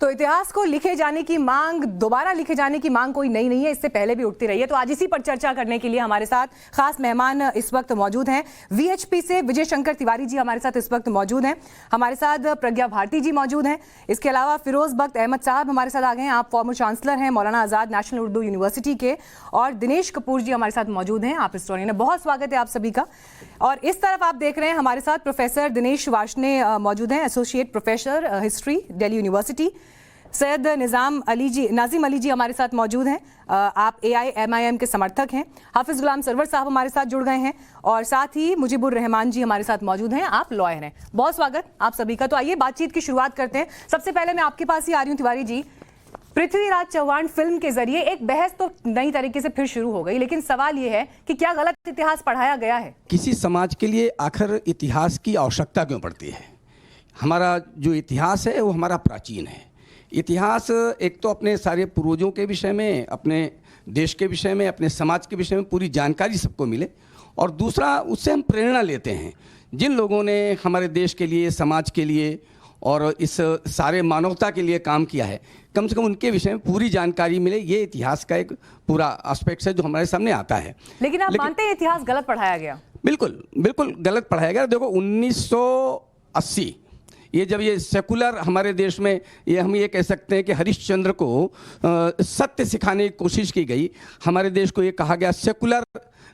तो इतिहास को लिखे जाने की मांग, दोबारा लिखे जाने की मांग कोई नई नहीं है, इससे पहले भी उठती रही है। तो आज इसी पर चर्चा करने के लिए हमारे साथ खास मेहमान इस वक्त मौजूद हैं। वीएचपी से विजय शंकर तिवारी जी हमारे साथ इस वक्त मौजूद हैं। हमारे साथ प्रज्ञा भारती जी मौजूद हैं। इसके अलावा फिरोज बख्त अहमद साहब हमारे साथ आ गए हैं। आप फॉर्मर चांसलर हैं मौलाना आजाद नेशनल उर्दू यूनिवर्सिटी के। और दिनेश कपूर जी हमारे साथ मौजूद हैं, आप हिस्टोरियन हैं। बहुत स्वागत है आप सभी का। और इस तरफ आप देख रहे हैं हमारे साथ प्रोफेसर दिनेश वार्ष्णेय मौजूद हैं, associate professor history Delhi University. Syed Nazim Ali ji हमारे साथ मौजूद हैं, आप AIMIM के समर्थक हैं। हाफिज गुलाम सरवर साहब हमारे साथ जुड़ गए हैं और साथ ही मुजीबुर रहमान जी हमारे साथ मौजूद हैं, आप लॉयर हैं। बहुत स्वागत आप सभी का। तो आइए बातचीत की शुरुआत करते हैं। सबसे पहले मैं आपके पास ही आ रही हूँ तिवारी जी। पृथ्वीराज चौहान फिल्म के जरिए एक बहस तो नई तरीके से फिर शुरू हो गई, लेकिन सवाल यह है कि क्या गलत इतिहास पढ़ाया गया है? किसी समाज के लिए आखिर इतिहास की आवश्यकता क्यों पड़ती है? हमारा जो इतिहास है वो हमारा प्राचीन है। इतिहास एक तो अपने सारे पूर्वजों के विषय में, अपने देश के विषय में, अपने समाज के विषय में पूरी जानकारी सबको मिले, और दूसरा उससे हम प्रेरणा लेते हैं। जिन लोगों ने हमारे देश के लिए, समाज के लिए और इस सारे मानवता के लिए काम किया है, कम से कम उनके विषय में पूरी जानकारी मिले। ये इतिहास का एक पूरा एस्पेक्ट है जो हमारे सामने आता है। लेकिन आप मानते हैं इतिहास गलत पढ़ाया गया? बिल्कुल बिल्कुल गलत पढ़ाया गया। देखो 1980 ये जब ये सेकुलर हमारे देश में, ये हम ये कह सकते हैं कि हरिश्चंद्र को सत्य सिखाने की कोशिश की गई। हमारे देश को ये कहा गया सेकुलर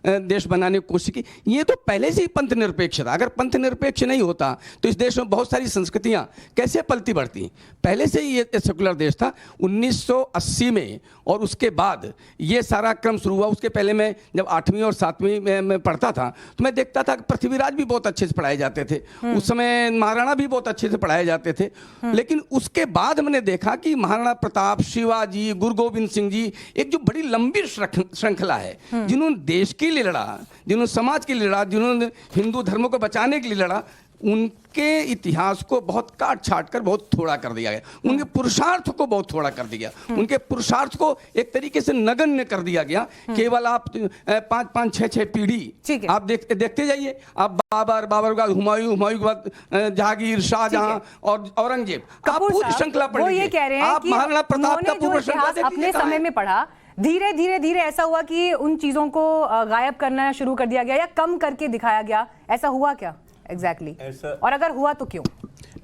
देश बनाने की कोशिश की। ये तो पहले से ही पंथ निरपेक्ष था। अगर पंथ निरपेक्ष नहीं होता तो इस देश में बहुत सारी संस्कृतियां कैसे पलती बढ़ती? पहले से ही ये सेकुलर देश था। 1980 में और उसके बाद ये सारा क्रम शुरू हुआ। उसके पहले मैं जब 8वीं और 7वीं में पढ़ता था तो मैं देखता था कि पृथ्वीराज भी बहुत अच्छे से पढ़ाए जाते थे। उस समय महाराणा भी बहुत अच्छे से पढ़ाए जाते थे। लेकिन उसके बाद मैंने देखा कि महाराणा प्रताप, शिवाजी, गुरु गोविंद सिंह जी, एक जो बड़ी लंबी श्रृंखला है, जिन्होंने देश के लिए लड़ा, जिन्होंने समाज के लिए लड़ा, जिन्होंने हिंदू धर्म को बचाने के लिए लड़ा, उनके इतिहास को बहुत काट छाट कर बहुत थोड़ा कर दिया गया। उनके पुरुषार्थ को बहुत थोड़ा कर दिया। उनके पुरुषार्थ को एक तरीके से नगण्य कर दिया गया। केवल आप 5-5, 6-6 पीढ़ी आप देखते जाइए। आप बाबर के बाद हुमायूं के बाद जहांगीर, शाहजहां और औरंगजेब, आप पूरी श्रृंखला पढ़ लीजिए। ये कह रहे हैं आप महाराणा प्रताप का पूरा श्रृंखला अपने समय में पढ़ा, धीरे धीरे ऐसा हुआ कि उन चीजों को गायब करना शुरू कर दिया गया या कम करके दिखाया गया। ऐसा हुआ क्या एग्जैक्टली? और अगर हुआ तो क्यों?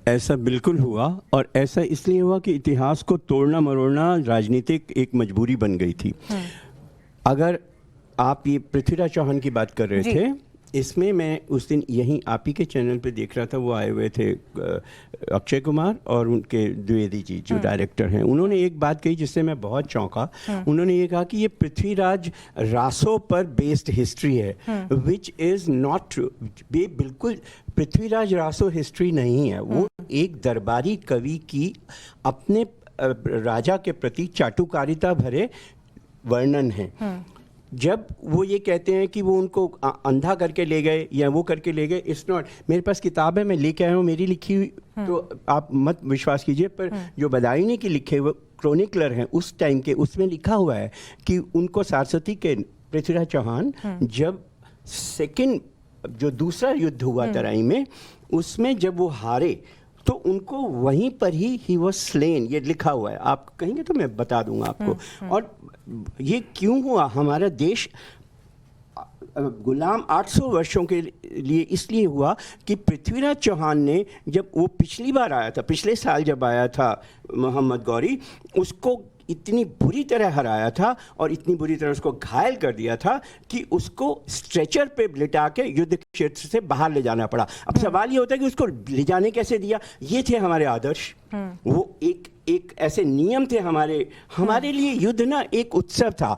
ऐसा बिल्कुल हुआ, और ऐसा इसलिए हुआ कि इतिहास को तोड़ना मरोड़ना राजनीतिक एक मजबूरी बन गई थी। अगर आप ये पृथ्वीराज चौहान की बात कर रहे थे, इसमें मैं उस दिन यहीं आप ही के चैनल पे देख रहा था, वो आए हुए थे अक्षय कुमार और उनके द्विवेदी जी जो डायरेक्टर हैं। उन्होंने एक बात कही जिससे मैं बहुत चौंका। उन्होंने ये कहा कि ये पृथ्वीराज रासों पर बेस्ड हिस्ट्री है, विच इज़ नॉट ट्रू। ये बिल्कुल पृथ्वीराज रासो हिस्ट्री नहीं है। वो एक दरबारी कवि की अपने राजा के प्रति चाटुकारिता भरे वर्णन है। जब वो ये कहते हैं कि वो उनको अंधा करके ले गए या वो करके ले गए, इट्स नॉट। मेरे पास किताब है, मैं लेके आया हूँ, मेरी लिखी हुई, तो आप मत विश्वास कीजिए, पर जो बदायूनी की लिखे वो क्रोनिकलर हैं उस टाइम के, उसमें लिखा हुआ है कि उनको सारस्वती के पृथ्वीराज चौहान जब जो दूसरा युद्ध हुआ तराई में, उसमें जब वो हारे तो उनको वहीं पर ही वॉज स्लेन, ये लिखा हुआ है। आप कहेंगे तो मैं बता दूंगा आपको। और ये क्यों हुआ? हमारा देश गुलाम 800 वर्षों के लिए इसलिए हुआ कि पृथ्वीराज चौहान ने, जब वो पिछली बार आया था, पिछले साल जब आया था मोहम्मद गौरी, उसको इतनी बुरी तरह हराया था और इतनी बुरी तरह उसको घायल कर दिया था कि उसको स्ट्रेचर पे लिटा के युद्ध क्षेत्र से बाहर ले जाना पड़ा। अब सवाल ये होता है कि उसको ले जाने कैसे दिया? ये थे हमारे आदर्श। वो एक ऐसे नियम थे हमारे लिए। युद्ध ना एक उत्सव था।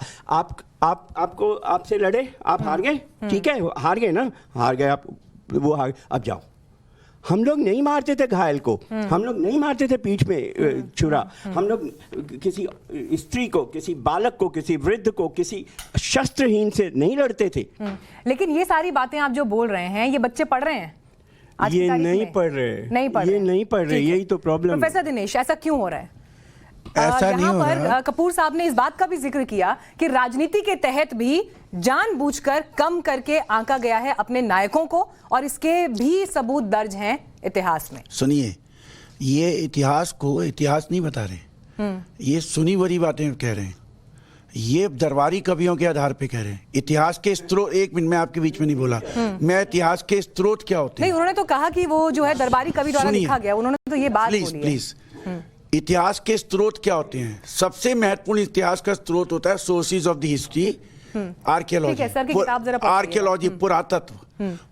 आपसे लड़े, आप हार गए, ठीक है, हार गए ना, हार गए आप, वो हार, अब जाओ। हम लोग नहीं मारते थे घायल को, हम लोग नहीं मारते थे पीठ में छुरा, हम लोग किसी स्त्री को, किसी बालक को, किसी वृद्ध को, किसी शस्त्रहीन से नहीं लड़ते थे। लेकिन ये सारी बातें आप जो बोल रहे हैं, ये बच्चे पढ़ रहे हैं? ये नहीं पढ़ रहे, यही तो प्रॉब्लम है। प्रोफेसर दिनेश, ऐसा क्यों हो रहा है? ऐसा नहीं हो रहा। यहाँ पर कपूर साहब ने इस बात का भी जिक्र किया कि राजनीति के तहत भी जानबूझकर कम करके आंका गया है अपने नायकों को, और इसके भी सबूत दर्ज हैं इतिहास में। सुनिए, ये इतिहास को इतिहास नहीं बता रहे, ये सुनी बड़ी बातें कह रहे हैं, ये दरबारी कवियों के आधार पे कह रहे हैं। इतिहास के स्रोत, एक मिनट, मैं आपके बीच में नहीं बोला, मैं इतिहास के स्रोत क्या होते हैं। नहीं, उन्होंने तो कहा कि वो जो है दरबारी कवि द्वारा लिखा गया, उन्होंने तो ये बात बोली है। प्लीज इतिहास के स्रोत क्या होते हैं? सबसे महत्वपूर्ण इतिहास का स्रोत होता है sources of the history, archaeology,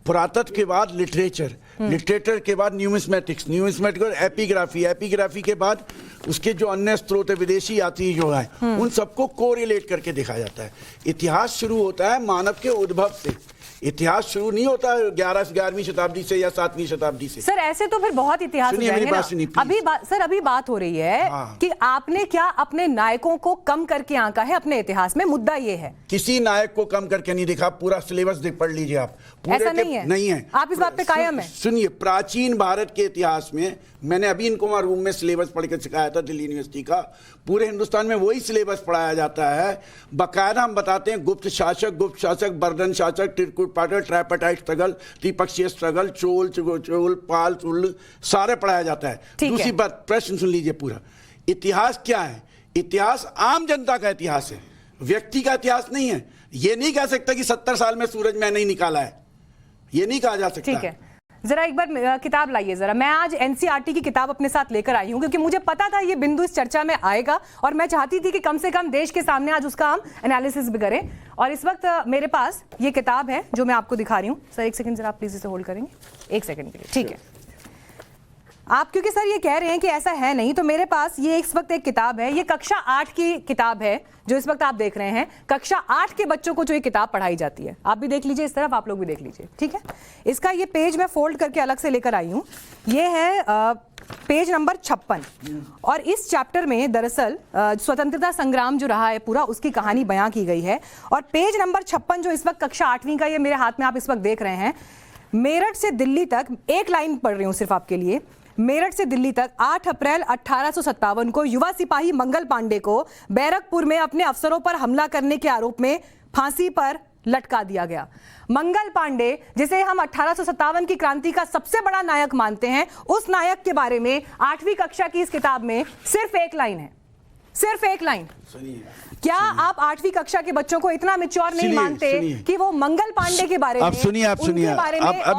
पुरातत्व के बाद लिटरेचर, लिटरेचर के बाद न्यूमिस्मेटिक्स, न्यूमिस्मेटिक और एपिग्राफी, एपिग्राफी के बाद उसके जो अन्य स्रोत है, विदेशी यात्री जो है, उन सबको कोरिलेट करके देखा जाता है। इतिहास शुरू होता है मानव के उद्भव से, इतिहास शुरू नहीं होता 11वीं शताब्दी से या 7वीं शताब्दी से। सर ऐसे तो फिर बहुत इतिहास हो जाएंगे ना। अभी बात हो रही है कि आपने क्या अपने नायकों को कम करके आंका है अपने इतिहास में, मुद्दा ये है। किसी नायक को कम करके नहीं देखा, पूरा सिलेबस पढ़ लीजिए आप, ऐसा नहीं है, आप इस बात पे कायम है। सुनिए, प्राचीन भारत के इतिहास में, मैंने अभी इनको वहां रूम में सिलेबस पढ़ के सिखाया था दिल्ली यूनिवर्सिटी का, पूरे हिंदुस्तान में वही सिलेबस पढ़ाया जाता है। बकायदा हम बताते हैं गुप्त शासक, बर्दन शासक, त्रिकूट पाटर, ट्राइपार्टाइट स्ट्रगल, त्रिपक्षीय स्ट्रगल, चोल, पाल, चुल, सारे पढ़ाया जाता है। दूसरी बात, प्रश्न सुन लीजिए पूरा। इतिहास क्या है? इतिहास आम जनता का इतिहास है, व्यक्ति का इतिहास नहीं है। ये नहीं कह सकता कि 70 साल में सूरज मैंने ही निकाला है, ये नहीं कहा जा सकता। ठीक है, जरा एक बार किताब लाइए जरा। मैं आज एनसीईआरटी की किताब अपने साथ लेकर आई हूं क्योंकि मुझे पता था ये बिंदु इस चर्चा में आएगा और मैं चाहती थी कि कम से कम देश के सामने आज उसका हम एनालिसिस भी करें। और इस वक्त मेरे पास ये किताब है जो मैं आपको दिखा रही हूं। सर एक सेकंड जरा, आप प्लीज इसे होल्ड करेंगे एक सेकंड के लिए, ठीक है? आप क्योंकि सर ये कह रहे हैं कि ऐसा है नहीं, तो मेरे पास ये इस वक्त एक किताब है, ये कक्षा 8 की किताब है जो इस वक्त आप देख रहे हैं। कक्षा 8 के बच्चों को जो ये किताब पढ़ाई जाती है, आप भी देख लीजिए इस तरफ, आप लोग भी देख लीजिए, ठीक है? इसका ये पेज मैं फोल्ड करके अलग से लेकर आई हूं। ये है पेज नंबर 56 और इस चैप्टर में दरअसल स्वतंत्रता संग्राम जो रहा है पूरा, उसकी कहानी बयां की गई है। और पेज नंबर 56 जो इस वक्त कक्षा 8वीं का ये मेरे हाथ में आप इस वक्त देख रहे हैं, मेरठ से दिल्ली तक, एक लाइन पढ़ रही हूं सिर्फ आपके लिए। मेरठ से दिल्ली तक 8 अप्रैल 1857 को युवा सिपाही मंगल पांडे को बैरकपुर में अपने अफसरों पर हमला करने के आरोप में फांसी पर लटका दिया गया। मंगल पांडे, जिसे हम 1857 की क्रांति का सबसे बड़ा नायक मानते हैं, उस नायक के बारे में 8वीं कक्षा की इस किताब में सिर्फ एक लाइन है, सिर्फ एक लाइन। क्या आप 8वीं कक्षा के बच्चों को इतना मैच्योर नहीं मानते कि वो मंगल पांडे के बारे में, आप सुनिए, अब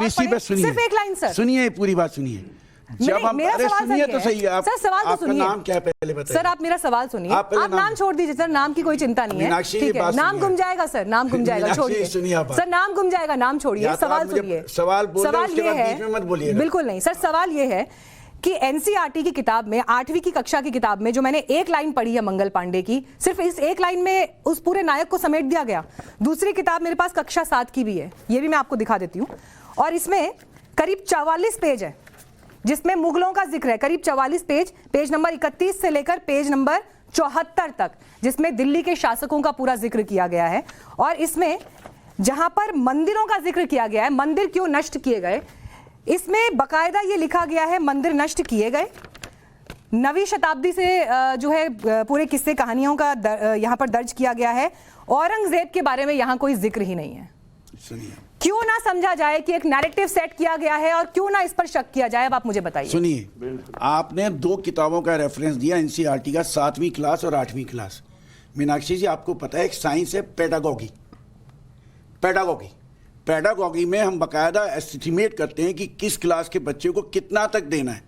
इसी पे सुनिए, सिर्फ एक लाइन सर, सुनिए पूरी बात सुनिए। जब हम सुनिए तो सही है। आप, सर सवाल तो सुनिए। नाम क्या है पहले बताइए। सर आप मेरा सवाल सुनिए। आप नाम छोड़ दीजिए सर, नाम की कोई चिंता नहीं है, ठीक है? नाम गुम जाएगा सर, नाम गुम जाएगा, छोड़िए सर, नाम गुम जाएगा, नाम छोड़िए, सवाल सुनिए। सवाल ये है, बिल्कुल नहीं सर, सवाल ये है कि एनसीईआरटी की किताब में 8वीं की कक्षा की किताब में जो मैंने एक लाइन पढ़ी है मंगल पांडे की, सिर्फ इस एक लाइन में उस पूरे नायक को समेट दिया गया। दूसरी किताब मेरे पास कक्षा 7 की भी है, ये भी मैं आपको दिखा देती हूँ, और इसमें करीब 44 पेज है जिसमें मुगलों का जिक्र है, करीब 44 पेज, पेज नंबर 31 से लेकर पेज नंबर 74 तक, जिसमें दिल्ली के शासकों का पूरा जिक्र किया गया है। और इसमें जहां पर मंदिरों का जिक्र किया गया है, मंदिर क्यों नष्ट किए गए, इसमें बकायदा ये लिखा गया है मंदिर नष्ट किए गए 9वीं शताब्दी से जो है पूरे किस्से कहानियों का यहाँ पर दर्ज किया गया है। औरंगजेब के बारे में यहाँ कोई जिक्र ही नहीं है। क्यों ना समझा जाए कि एक नैरेटिव सेट किया गया है और क्यों ना इस पर शक किया जाए, अब आप मुझे बताइए। सुनिए, आपने 2 किताबों का रेफरेंस दिया एनसीईआरटी का, 7वीं क्लास और 8वीं क्लास। मीनाक्षी जी, आपको पता है एक साइंस है पेडागोगी। पेडागोगी में हम बकायदा एस्टिमेट करते हैं कि किस क्लास के बच्चे को कितना तक देना है,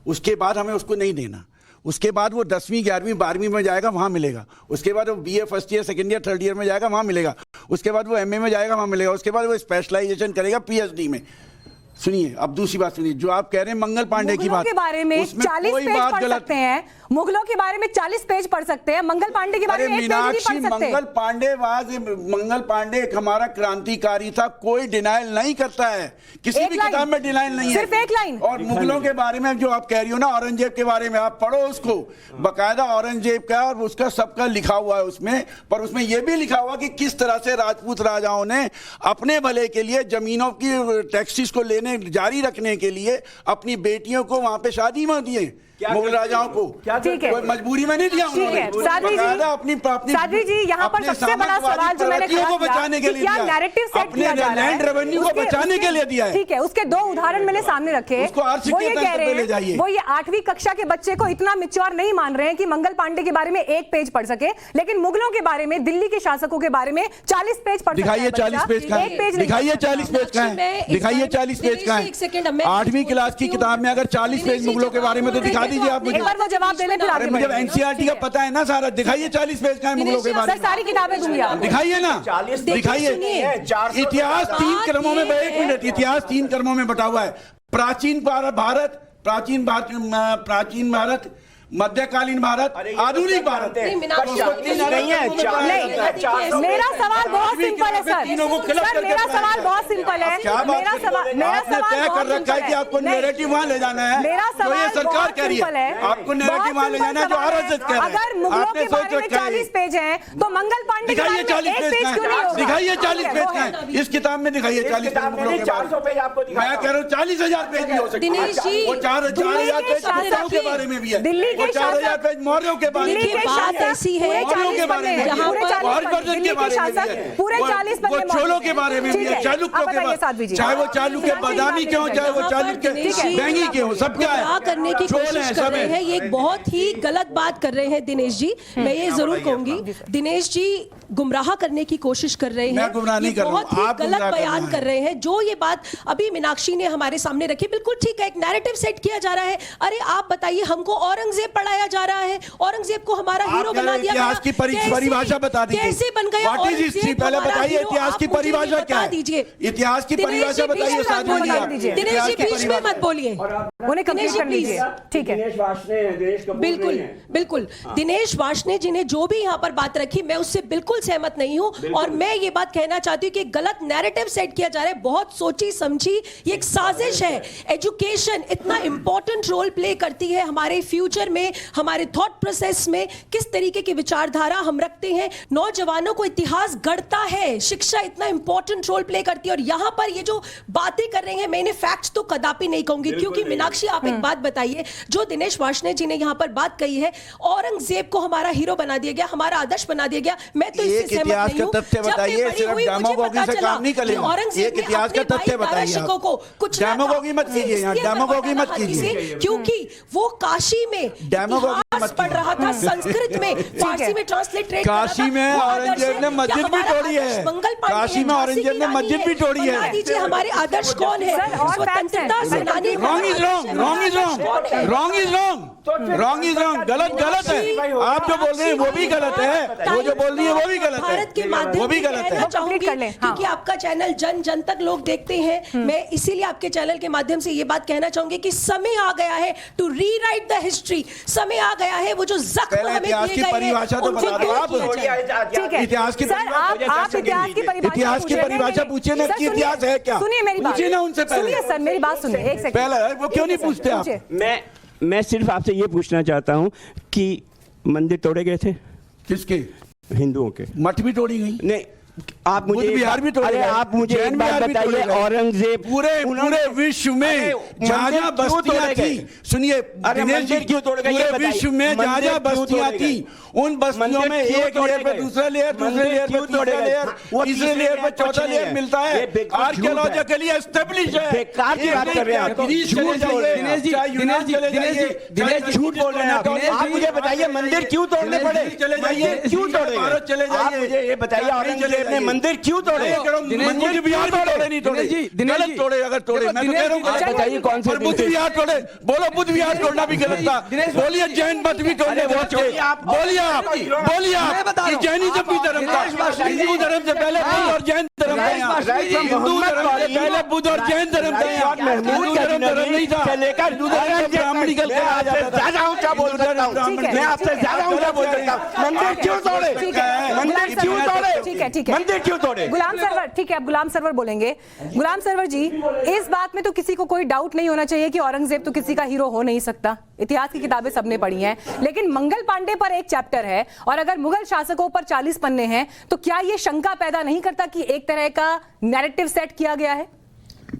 उसके बाद हमें उसको नहीं देना। उसके बाद वो 10वीं 11वीं 12वीं में जाएगा, वहाँ मिलेगा। उसके बाद वो BA first year second year third year में जाएगा, वहाँ मिलेगा। उसके बाद वो एमए में जाएगा, वहाँ मिलेगा। उसके बाद वो स्पेशलाइजेशन करेगा पीएचडी में। सुनिए, अब दूसरी बात सुनिए, जो आप कह रहे हैं मंगल पांडे की बात के बारे में 40 पेज पढ़ सकते हैं, मुगलों के बारे में 40 पेज पढ़ सकते हैं, मंगल पांडे के बारे में 1 पेज नहीं पढ़ सकते। मंगल पांडे एक हमारा क्रांतिकारी था, कोई डिनाइल नहीं करता है, किसी भी किताब में डिनाइल नहीं है, सिर्फ एक लाइन। और मुगलों के बारे में जो आप कह रही हो ना, औरंगजेब के बारे में, आप पढ़ो उसको, बकायदा औरंगजेब का और उसका सबका लिखा हुआ है उसमें। पर उसमें यह भी लिखा हुआ कि किस तरह से राजपूत राजाओं ने अपने भले के लिए जमीनों की टैक्सेस को लेने जारी रखने के लिए अपनी बेटियों को वहां पे शादी में दिए। मुगल राजाओं को। ठीक है, कोई मजबूरी में नहीं दिया ठीक है। साध्वी जी यहाँ पर सबसे बड़ा सवाल जो मैंने खड़ा बचाने के लिए क्या नैरेटिव सेट किया जा रहा है, लैंड रेवेन्यू को बचाने के लिए दिया है। ठीक है, उसके दो उदाहरण मैंने सामने रखे। वो ये कह रहे हैं, वो ये 8वीं कक्षा के बच्चे को इतना मैच्योर नहीं मान रहे हैं कि मंगल पांडे के बारे में एक पेज पढ़ सके, लेकिन मुगलों के बारे में, दिल्ली के शासकों के बारे में 40 पेज पढ़ सकता है। दिखाइए 40 पेज का, दिखाइए 40 पेज का है, दिखाइए 40 पेज का है। 8वीं क्लास की किताब में अगर 40 पेज मुगलों के बारे में तो दिखा दीजिए आप मुझे। एक बार वो जवाब दे लें फिर आगे मुझे बढ़ेंगे। एनसीईआरटी का पता है ना सारा। दिखाइए 40 पेज का है मुगलों के बारे सर में। सारी किताबें दूंगी आपको। दिखाइए ना, दिखाइए। इतिहास 3 क्रमों में, 1 मिनट, इतिहास 3 क्रमों में बटा हुआ है। प्राचीन भारत, मध्यकालीन भारत, आधुनिक भारत। नहीं है, मेरा सवाल बहुत सिंपल है सर। सर मेरा सवाल बहुत सिंपल है। मेरा सवाल तय कर रखा है कि आपको नैरेटिव वहां ले जाना है। मेरा सवाल ये सरकार कह रही सिंपल है आपको नैरेटिव वहां ले जाना है जो आरएसएस कह रहा है। अगर मुगलों के बारे में 40 पेज हैं तो मंगल पांडे के बारे में 1 पेज क्यों नहीं होगा? दिखाइए 40 पेज का है। इस किताब में दिखाइए 40 पेज मुगलों के बारे में। मैं कह रहा हूँ 40,000 पेज भी हो सकते हैं। दिनेश जी, वो 4,000 पेज मुगलों के बारे में भी है। दिल्ली के 4,000 पेज मौर्यों के बारे में। बात ऐसी है मौर्यों के बारे में, जहाँ पर हर्षवर्धन के बारे में भी है। पूरे 40 वो चोलों के बारे में भी है, चालुक्यों के बारे में, चाहे वो चालुक्य बादामी के हो, चाहे वो चालुक्य बैंगी के हो, सब क्या है करने की कोशिश कर रहे हैं। ये एक बहुत ही गलत बात कर रहे हैं दिनेश जी। मैं ये जरूर कहूंगी, दिनेश जी गुमराह करने की कोशिश कर रहे हैं। मैं गुमराह नहीं कर रहा हूं, बहुत ही आप गलत गुमराह कर बयान रहे हैं। कर रहे हैं। जो ये बात अभी मीनाक्षी ने हमारे सामने रखी, बिल्कुल ठीक है, एक नैरेटिव सेट किया जा रहा है। अरे आप बताइए, हमको औरंगजेब पढ़ाया जा रहा है, औरंगजेब को हमारा हीरो बना दिया गया। इतिहास की परिभाषा बता दीजिए। कैसे बन गया What is history? पहले बताइए इतिहास की परिभाषा क्या है? इतिहास की परिभाषा बताइए साध्वी जी आप। दिनेश जी बीच में मत बोलिए, उन्हें कंप्लीट कर लीजिए। ठीक है, बिल्कुल बिल्कुल। दिनेश वार्ष्णेय जी ने जो भी यहाँ पर बात रखी, मैं उससे बिल्कुल सहमत नहीं हूँ। और मैं ये बात कहना चाहती हूँ कि गलत नैरेटिव सेट किया जा रहा है, बहुत सोची समझी ये एक साजिश है। एजुकेशन इतना इंपॉर्टेंट रोल प्ले करती है हमारे फ्यूचर में, हमारे थॉट प्रोसेस में, किस तरीके की विचारधारा हम रखते हैं। नौजवानों को इतिहास गढ़ता है, शिक्षा इतना इंपॉर्टेंट रोल प्ले करती है। और यहाँ पर ये जो बातें कर रहे हैं, मैं इन्हें फैक्ट्स तो कदापि नहीं कहूंगी, क्योंकि मीनाक्षी आप एक बात बताइए, जो दिनेश वार्ष्णेय जी ने यहाँ पर बात कही है, औरंगजेब को हमारा हीरो बना दिया गया, हमारा आदर्श बना दिया गया, मैं तो इससे सहमत इतिहास नहीं का हूं। तथ्य बताइए, सिर्फ डेमागोगी से काम नहीं करेगा। औरंगजेब ने इतिहास का अपने तथ्य भाई बताइए दाराशिकों को कुछ डेमागोगी मत कीजिए यहाँ, डेमागोगी मत कीजिए। क्योंकि वो काशी में डेमागोगी इतिहास पढ़ रहा था, संस्कृत में, फारसी में ट्रांसलेटरेट कर रहा था। काशी में वो आदर्श औरंगजेब ने है। मस्जिद क्या भी हमारा तोड़ी है। आदर्श मंगल पांडे काशी में है, औरंगजेब झांसी ने की मस्जिद रानी भी तोड़ी है। बता दीजिए हमारे आदर्श कौन है? सर, और स्वतंत्रता सेनानी Wrong is wrong, wrong is wrong, wrong is wrong, wrong is wrong, गलत है। आप जो बोल रहे हैं वो भी गलत है, वो जो बोल रही है वो भी गलत भारत के है, माध्यम वो भी से गलत कहना है। चाहूंगी, कर लें, हाँ। क्योंकि आपका चैनल जन जन तक लोग देखते हैं। मैं इसीलिए आपके चैनल के माध्यम से ये बात कहना चाहूंगी कि समय आ गया है टू रीराइट द हिस्ट्री। समय आ गया है, वो जो जख्म पहले हमें इतिहास दिए की गए हैं, परिभाषा तो उनको बता दो दूर आप। किया जाए। ठीक है इतिहास की सर, आप इतिहास की परिभाषा इतिहास की पूछिए। परिभाषा नहीं, पूछिए ना सर, कि सुनिए, इतिहास है क्या? सुनिए मेरी बात, पूछिए ना उनसे पहले। सुनिए सर, मेरी बात सुनिए, एक सेकंड पहले वो क्यों नहीं पूछते आप? मैं सिर्फ आपसे ये पूछना चाहता हूँ कि मंदिर तोड़े गए थे किसके? हिंदुओं के? मठ भी तोड़ी गई। नहीं, आप मुझे बुद्ध विहार भी तोड़े अरे गए। आप मुझे जैन एक बात विहार भी तोड़े बताइए, गए। औरंगजेब पूरे विश्व में जहाँ जहाँ बस्तियाँ थी, सुनिए दिनेश जी, क्यों तोड़ गए? पूरे विश्व में जहाँ जहाँ बस्तियाँ थी, उन बस्तियों में एक लेयर पे दूसरा लेयर, दूसरे लेयर पे तीसरा लेयर, तीसरे लेयर पे चौथा लेयर मिलता है। आर्कियोलॉजिकली एस्टेब्लिश है। बेकार की बात कर रहे हैं आप। ग्रीस चले जाइए, दिनेश जी, चाहे यूनान दिनेश जी, चले दिनेश जी, जाइए, दिनेश जी, झूठ बोल रहे हैं आप। आप मुझे बताइए मंदिर क्यों तोड़ने पड़े? चले जाइए, क्यों तोड़े? भारत चले जाइए। आप मुझे ये बताइए, औरंगजेब ने मंदिर क्यों तोड़े? बुद्ध विहार भी तोड़े नहीं तोड़े? गलत तोड़े अगर तोड़े, मैं तो कह रहा हूँ आप बताइए कौन से बुद्ध विहार तोड़े? बोलो बुद्ध विहार तोड़ना भी गलत था। बोलिए जैन मत भी तोड़ने बोलिए आप, बोलिए आप कि जैनिज्म भी धर्म था। हिंदू धर्म से पहले बुद्ध और जैन धर्म था यहाँ। हिंदू धर्म से पहले बुद्ध और जैन धर्म था यहाँ। हिंदू धर्म नहीं था, लेकर हिंदू धर्म ब्राह्मण निकल कर आ जाता था। ज्यादा ऊंचा बोल सकता हूँ, मैं आपसे ज्यादा ऊंचा बोल सकता हूँ। मंदिर क्यों तोड़े? मंदिर क्यों तोड़े? ठीक है, ठीक है, मंदिर क्यों तोड़े? गुलाम सरवर, ठीक है, अब गुलाम सरवर बोलेंगे। गुलाम सरवर जी, इस बात में तो किसी को कोई डाउट नहीं होना चाहिए कि औरंगजेब तो किसी का हीरो हो नहीं सकता। इतिहास की किताबें सबने पढ़ी हैं, लेकिन मंगल पांडे पर एक चैप्टर है और अगर मुगल शासकों पर 40 पन्ने हैं तो क्या यह शंका पैदा नहीं करता कि एक तरह का नैरेटिव सेट किया गया है?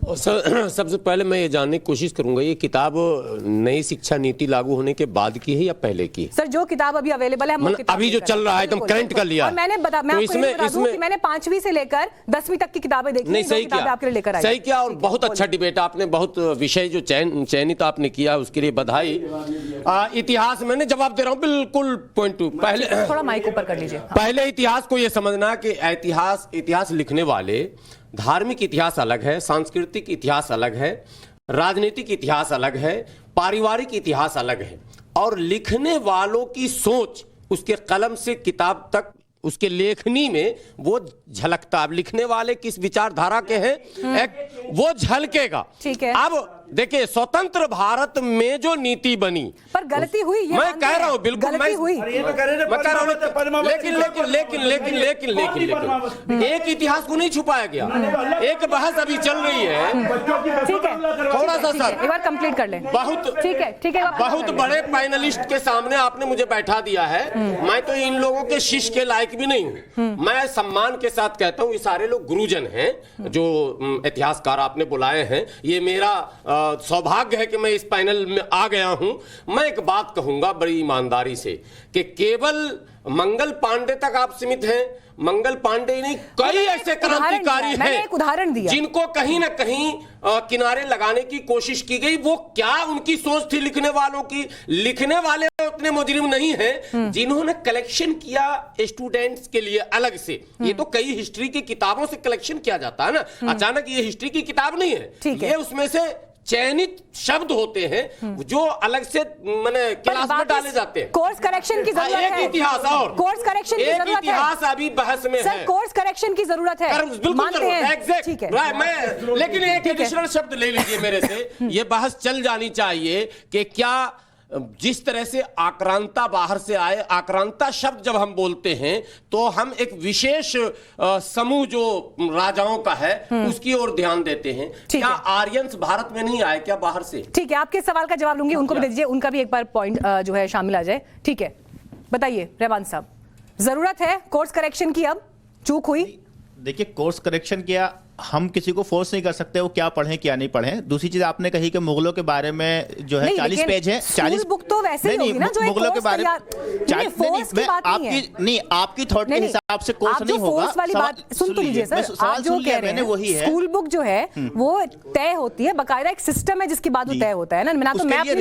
और सबसे पहले मैं ये जानने की कोशिश करूंगा, ये किताब नई शिक्षा नीति लागू होने के बाद की है या पहले की? सर जो किताब अभी अवेलेबल है हम वो किताब अभी जो लेकर चल रहा है आए। एकदम बिल्कुल, करंट कर लिया। और मैं आपको ये बता दूं कि मैंने 5वीं से लेकर 10वीं तक की किताबें देखी, नहीं, दो सही किताबें किया, आपके लिए लेकर आई। सही किया। और बहुत अच्छा डिबेट आपने, बहुत विषय जो चयनित आपने किया उसके लिए बधाई। इतिहास मैंने जवाब दे रहा हूँ बिल्कुल पॉइंट टू। पहले थोड़ा माइक ऊपर कर लीजिए। पहले इतिहास को यह समझना कि इतिहास लिखने वाले, धार्मिक इतिहास अलग है, सांस्कृतिक इतिहास अलग है, राजनीतिक इतिहास अलग है, पारिवारिक इतिहास अलग है, और लिखने वालों की सोच उसके कलम से किताब तक उसके लेखनी में वो झलकता। अब लिखने वाले किस विचारधारा के हैं वो झलकेगा। ठीक है। अब देखिए, स्वतंत्र भारत में जो नीति बनी, पर गलती हुई, ये मैं कह रहा हूं, बिल्कुल गलती हुई। मैं कह रहा हूं, लेकिन एक इतिहास को नहीं छुपाया गया। एक बहस अभी चल रही है, ठीक है, थोड़ा सा ठीक है, सर, एक बार कंप्लीट कर लें। बहुत ठीक है, ठीक है, बहुत बड़े पैनलिस्ट के सामने आपने मुझे बैठा दिया है। मैं तो इन लोगों के शिष्य के लायक भी नहीं हूं। मैं सम्मान के साथ कहता हूं, ये सारे लोग गुरुजन हैं जो इतिहासकार आपने बुलाए हैं। ये मेरा सौभाग्य है कि मैं इस पैनल में आ गया हूं। मैं एक बात कहूंगा बड़ी ईमानदारी से कि केवल मंगल पांडे तक आप सीमित हैं। मंगल पांडे ही नहीं, कई ऐसे क्रांतिकारी हैं एक उदाहरण दिया जिनको कहीं ना कहीं किनारे लगाने की कोशिश की गई। वो क्या उनकी सोच थी लिखने वालों की? लिखने वाले उतने मुजरिम नहीं हैं जिन्होंने कलेक्शन किया स्टूडेंट्स के लिए अलग से। ये तो कई हिस्ट्री की किताबों से कलेक्शन किया जाता है ना, अचानक ये हिस्ट्री की किताब नहीं है। ये उसमें से चयनित शब्द होते हैं जो अलग से मैंने क्लास में डाले जाते हैं। कोर्स करेक्शन की जरूरत है। एक इतिहास और कोर्स करेक्शन की जरूरत है। एक इतिहास अभी बहस में सर, है। कोर्स करेक्शन की जरूरत है, मानते हैं। एग्जैक्ट, ठीक है, मैं लेकिन एक एडिशनल शब्द ले लीजिए मेरे से। ये बहस चल जानी चाहिए कि क्या जिस तरह से आक्रांता बाहर से आए, आक्रांता शब्द जब हम बोलते हैं तो हम एक विशेष समूह जो राजाओं का है उसकी ओर ध्यान देते हैं। क्या आर्यंस भारत में नहीं आए क्या बाहर से? ठीक है, आपके सवाल का जवाब लूंगी, उनको भी दे दीजिए, उनका भी एक बार पॉइंट जो है शामिल आ जाए। ठीक है, बताइए रहमान साहब, जरूरत है कोर्स करेक्शन की? अब चूक हुई। देखिए, कोर्स करेक्शन किया, हम किसी को फोर्स नहीं कर सकते वो क्या पढ़ें क्या नहीं पढ़ें। दूसरी चीज आपने कही कि मुगलों के बारे में जो है 40 पेज है। 40 बुक तो वैसे ही होगी ना जो मुगलों के बारे में आपकी थॉट के हिसाब से कोर्स नहीं होगा। वाली बात सुन तो लीजिए सर, आप जो कह रहे हैं वही है। स्कूल बुक जो है वो तय होती है, बकायदा एक सिस्टम है जिसके बाद वो तय होता है ना। उसके लिए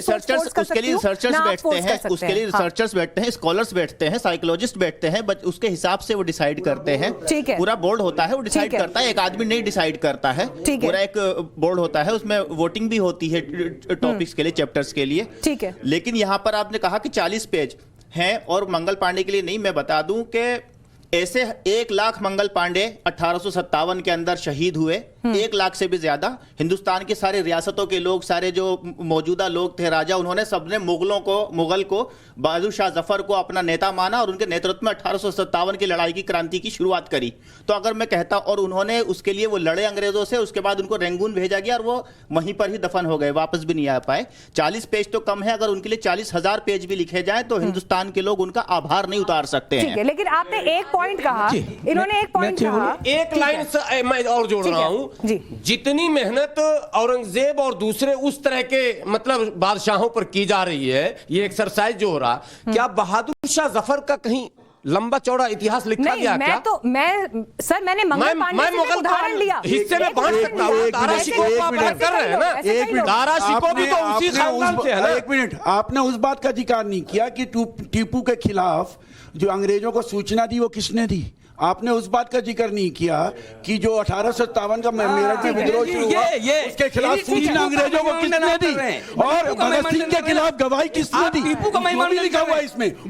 रिसर्चर्स बैठते हैं, स्कॉलर्स बैठते हैं, साइकोलॉजिस्ट बैठते हैं, उसके हिसाब से वो डिसाइड करते हैं। पूरा बोर्ड होता है, वो डिसाइड करता है, एक आदमी नहीं डिसाइड करता है। पूरा एक बोर्ड होता है, उसमें वोटिंग भी होती है टॉपिक्स के लिए, चैप्टर्स के लिए। ठीक है, लेकिन यहां पर आपने कहा कि 40 पेज हैं और मंगल पांडे के लिए नहीं। मैं बता दूं कि ऐसे 1 लाख मंगल पांडे 1857 के अंदर शहीद हुए, 1 लाख से भी ज्यादा। हिंदुस्तान की सारी रियासतों के लोग, सारे जो मौजूदा लोग थे राजा, उन्होंने सबने मुगल को बहादुर शाह जफर को अपना नेता माना और उनके नेतृत्व में 1857 की लड़ाई की क्रांति की शुरुआत करी। तो अगर मैं कहता, और उन्होंने उसके लिए वो लड़े अंग्रेजों से, उसके बाद उनको रंगून भेजा गया और वो वहीं पर ही दफन हो गए, वापस भी नहीं आ पाए। 40 पेज तो कम है, अगर उनके लिए 40,000 पेज भी लिखे जाए तो हिंदुस्तान के लोग उनका आभार नहीं उतार सकते हैं। लेकिन आपने एक पॉइंट कहा, इन्होंने एक पॉइंट कहा, एक लाइन से मैं और जोड़ रहा हूं। जितनी मेहनत औरंगजेब और दूसरे उस तरह के मतलब बादशाहों पर की जा रही है, ये एक्सरसाइज जो हो रहा, क्या बहादुर शाह जफर का कहीं लंबा चौड़ा इतिहास लिखा गया क्या? मैंने मंगल पांडे से उदाहरण लिया, हिस्से में बांट सकता हूं। दारा शिकोह को आप अलग कर रहे हैं ना, दारा शिकोह भी तो उसी खानदान से है ना। एक मिनट, आपने उस बात का जिक्र नहीं किया कि टीपू के खिलाफ जो अंग्रेजों को सूचना दी वो किसने दी। आपने उस बात का जिक्र नहीं किया कि जो 1857 का मेरठ में विद्रोह शुरू हुआ उसके खिलाफ सूचना अंग्रेजों को किसने दी और भगत सिंह के खिलाफ गवाही किसने दी? उसमें लिखा हुआ है, इसमें वो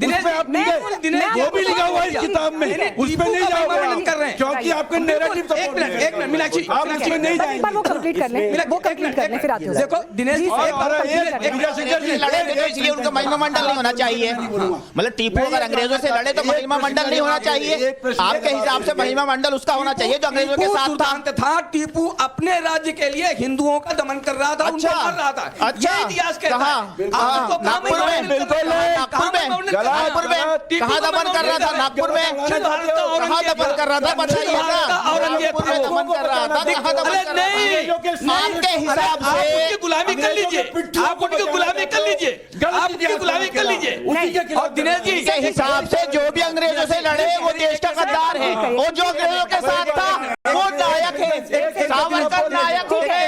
भी लिखा हुआ है इस किताब में, उसमें नहीं जाओगे क्योंकि आपके नैरेटिव सपोर्ट। मीनाक्षी, आप उसमें नहीं जाएंगे। वो कंप्लीट कर लें, फिर आते हो। देखो दिनेश जी, इसलिए उनका महिमा मंडल नहीं होना चाहिए। मतलब टीपू अगर अंग्रेजों से लड़े तो महिमा मंडल नहीं होना चाहिए। आप के हिसाब से महिमा मंडल उसका होना चाहिए जो अंग्रेजों के टीपू साथ था। दुर्दांत था। टीपू अपने राज्य के लिए हिंदुओं का दमन कर रहा था, उनको अच्छा। कर रहा था। अच्छा। ये इतिहास कहता है। कहाँ? नागपुर में, बिल्कुल नागपुर में कहाँ दमन कर रहा था? नागपुर में कहाँ दमन कर रहा था? बताइए ना। औरंगजेब नागपुर में दमन कर रहा था, कहाँ दमन कर रहा था? आपके हिसाब आप से उनकी गुलामी कर लीजिए, आप उनकी गुलामी कर लीजिए, आप उनकी गुलामी कर लीजिए। और दिनेश जी के हिसाब से जो भी अंग्रेजों से लड़े वो देश का गद्दार है, और जो अंग्रेजों के साथ था वो नायक है। सावरकर नायक हो गए,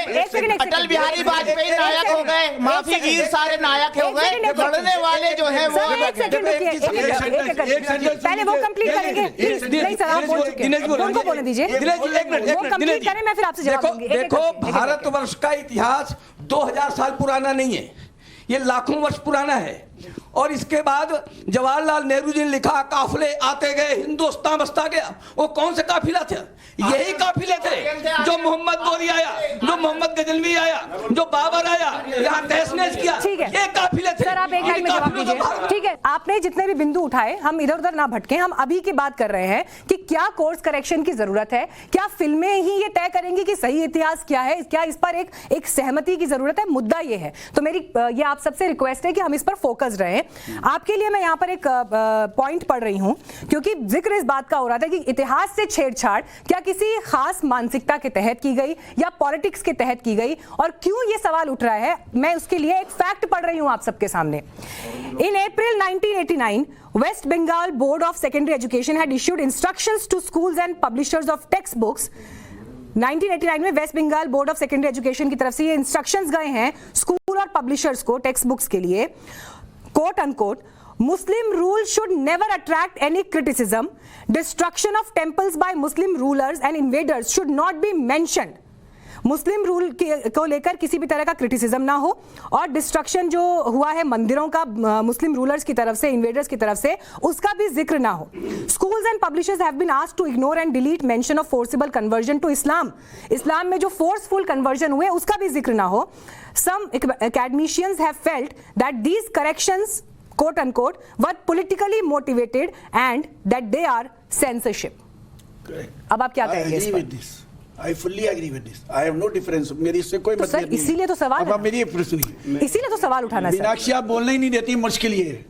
अटल बिहारी वाजपेयी नायक हो गए, माफी वीर सारे नायक हो गए। लड़ने वाले जो है वो एक सेकंड रुकिए, एक सेकंड, पहले वो कंप्लीट करेंगे। नहीं सर, आप बोल चुके हैं, उनको बोलने दीजिए। दिनेश जी, एक मिनट, वो कंप्लीट करें, मैं फिर आपसे जवाब दूंगी। देखो भारतवर्ष का इतिहास 2000 साल पुराना नहीं है, ये लाखों वर्ष पुराना है। और इसके बाद जवाहरलाल नेहरू जी ने लिखा काफिले आते गए हिंदुस्तान बसता गया। वो कौन से काफिला थे? यही काफिले थे जो मोहम्मद गोरी आया, जो मोहम्मद गजनवी आया, जो बाबर आया, यहाँ तहस नहस किया। ठीक है, ये काफिले थे। सर आप एक लाइन में जवाब दीजिए। ठीक है, आपने जितने भी बिंदु उठाए, हम इधर उधर ना भटके, हम अभी की बात कर रहे हैं कि क्या कोर्स करेक्शन की जरूरत है, क्या फिल्में ही ये तय करेंगी कि सही इतिहास क्या है, क्या इस पर एक सहमति की जरूरत है? मुद्दा ये है। तो मेरी ये आप सबसे रिक्वेस्ट है कि हम इस पर फोकस रहें। आपके लिए मैं यहाँ पर एक पॉइंट पढ़ रही हूँ, क्योंकि जिक्र इस बात का हो रहा था कि इतिहास से छेड़छाड़ क्या किसी खास मानसिकता के तहत की गई या पॉलिटिक्स के तहत की गई, और क्यों ये सवाल उठ रहा है, मैं उसके लिए एक फैक्ट पढ़ रही हूँ आप सबके सामने। इन अप्रैल 1989 West Bengal Board of Secondary Education had issued instructions to schools and publishers of textbooks। 1989 में West Bengal board of secondary education की तरफ से ये इंस्ट्रक्शंस गए हैं स्कूल और पब्लिशर्स को टेक्स्ट बुक्स के लिए, quote unquote, Muslim rule should never attract any criticism. Destruction of temples by Muslim rulers and invaders should not be mentioned. Muslim rule को लेकर किसी भी तरह का क्रिटिसिज्म ना हो, और डिस्ट्रक्शन जो हुआ है मंदिरों का मुस्लिम रूलर्स की तरफ से, इन्वेडर्स की तरफ से, उसका भी जिक्र ना हो। Schools and publishers have been asked to ignore and delete mention of forcible conversion to Islam. इस्लाम में जो फोर्सफुल कन्वर्जन हुए उसका भी जिक्र ना हो। सम academicians have felt that these corrections, quote unquote, were politically motivated and that they are censorship. अब आप क्या कहेंगे इस पर? I fully agree with this. I have no difference. मेरी इससे कोई तो सर इसीलिए तो सवाल है, मेरी प्रश्न है, इसीलिए तो सवाल उठाना है। मीनाक्षी आप बोलने ही नहीं देती, मुश्किल ये है।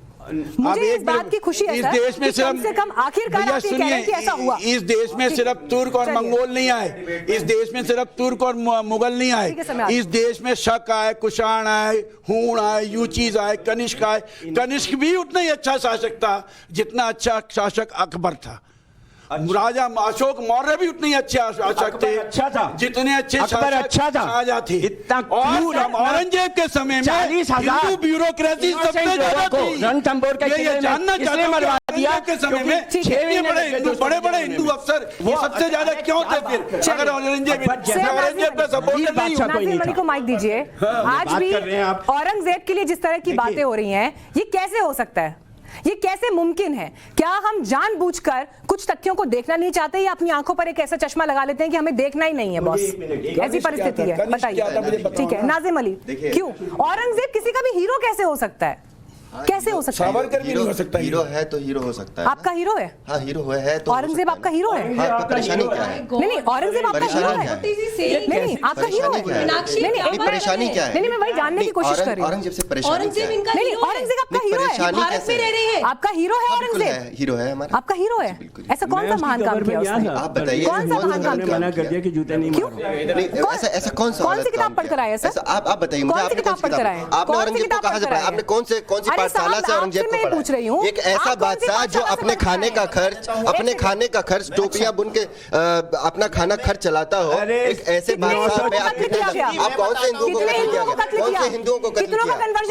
मुझे इस बात की खुशी है इस सर, देश में कि कम से कम आखिरकार आप ये कह रहे हैं कि ऐसा हुआ। इस देश में सिर्फ तुर्क और मंगोल नहीं आए, इस देश में सिर्फ तुर्क और मुगल नहीं आए, इस देश में शक आए, कुषाण आए, हूण आए, यूचीज आए, कनिष्क आए। कनिष्क भी उतना ही अच्छा शासक था जितना अच्छा शासक अकबर था। राजा अशोक मौर्य भी उतने अच्छे शासक थे, अच्छा था जितने अच्छे अकबर अच्छा था। शाहजहां थे। इतना और औरंगजेब के समय में 40,000 हिंदू ब्यूरोक्रेसी सबसे ज्यादा थी। रणथंभौर के ये जानना चाहता हूं मरवा कि दिया औरंगजेब के समय में इतने बड़े बड़े हिंदू अफसर ये सबसे ज्यादा क्यों थे? फिर अगर औरंगजेब का सपोर्ट नहीं हुआ। नाज़िम मलिक को माइक दीजिए। आज भी औरंगजेब के लिए जिस तरह की बातें हो रही हैं, ये कैसे हो सकता है? ये कैसे मुमकिन है? क्या हम जानबूझकर कुछ तथ्यों को देखना नहीं चाहते या अपनी आंखों पर एक ऐसा चश्मा लगा लेते हैं कि हमें देखना ही नहीं है? बॉस, ऐसी परिस्थिति है, बताइए। ठीक है नाज़िम अली, क्यों औरंगजेब किसी का भी हीरो कैसे हो सकता है? कैसे हो सकता है? सावरकर भी नहीं हो सकता। हीरो है तो हीरो हो सकता है। आपका हीरो है? हाँ हीरो है तो औरंगजेब आपका हीरो है? हाँ, तो परेशानी क्या है? नहीं औरंगजेब आपका हीरो है? नहीं आपका हीरो है? नहीं परेशानी क्या है? नहीं मैं वही जानने की कोशिश कर रही हूँ। औरंगजेब से परेशानी क्या है? नहीं औरंगजेब आपका हीरो है, भारत में रह रहे हैं, आपका हीरो है औरंगजेब, हीरो है हमारा, आपका हीरो है। ऐसा कौन सा महान काम किया उसने? आप बताइए। कौन सा महान काम किया? मना कर दिया कि जूते नहीं मारो। ऐसा कौन सा कौन सी किताब पढ़कर आए सर? आप बताइए मुझे, आपने कौन सी किताब? आपने औरंगजेब को कहाँ से पढ़ा? आपने कौन सी पाठशाला से औरंगजेब को पढ़ा? पूछ रही हूँ। एक ऐसा बादशाह जो अपने खाने का खर्च टोपियां बुन के अपना खाना खर्च चलाता हो, एक ऐसे बादशाह पे आप कौन से हिंदुओं को कत्ल किया? कौन से हिंदुओं को कत्ल किया?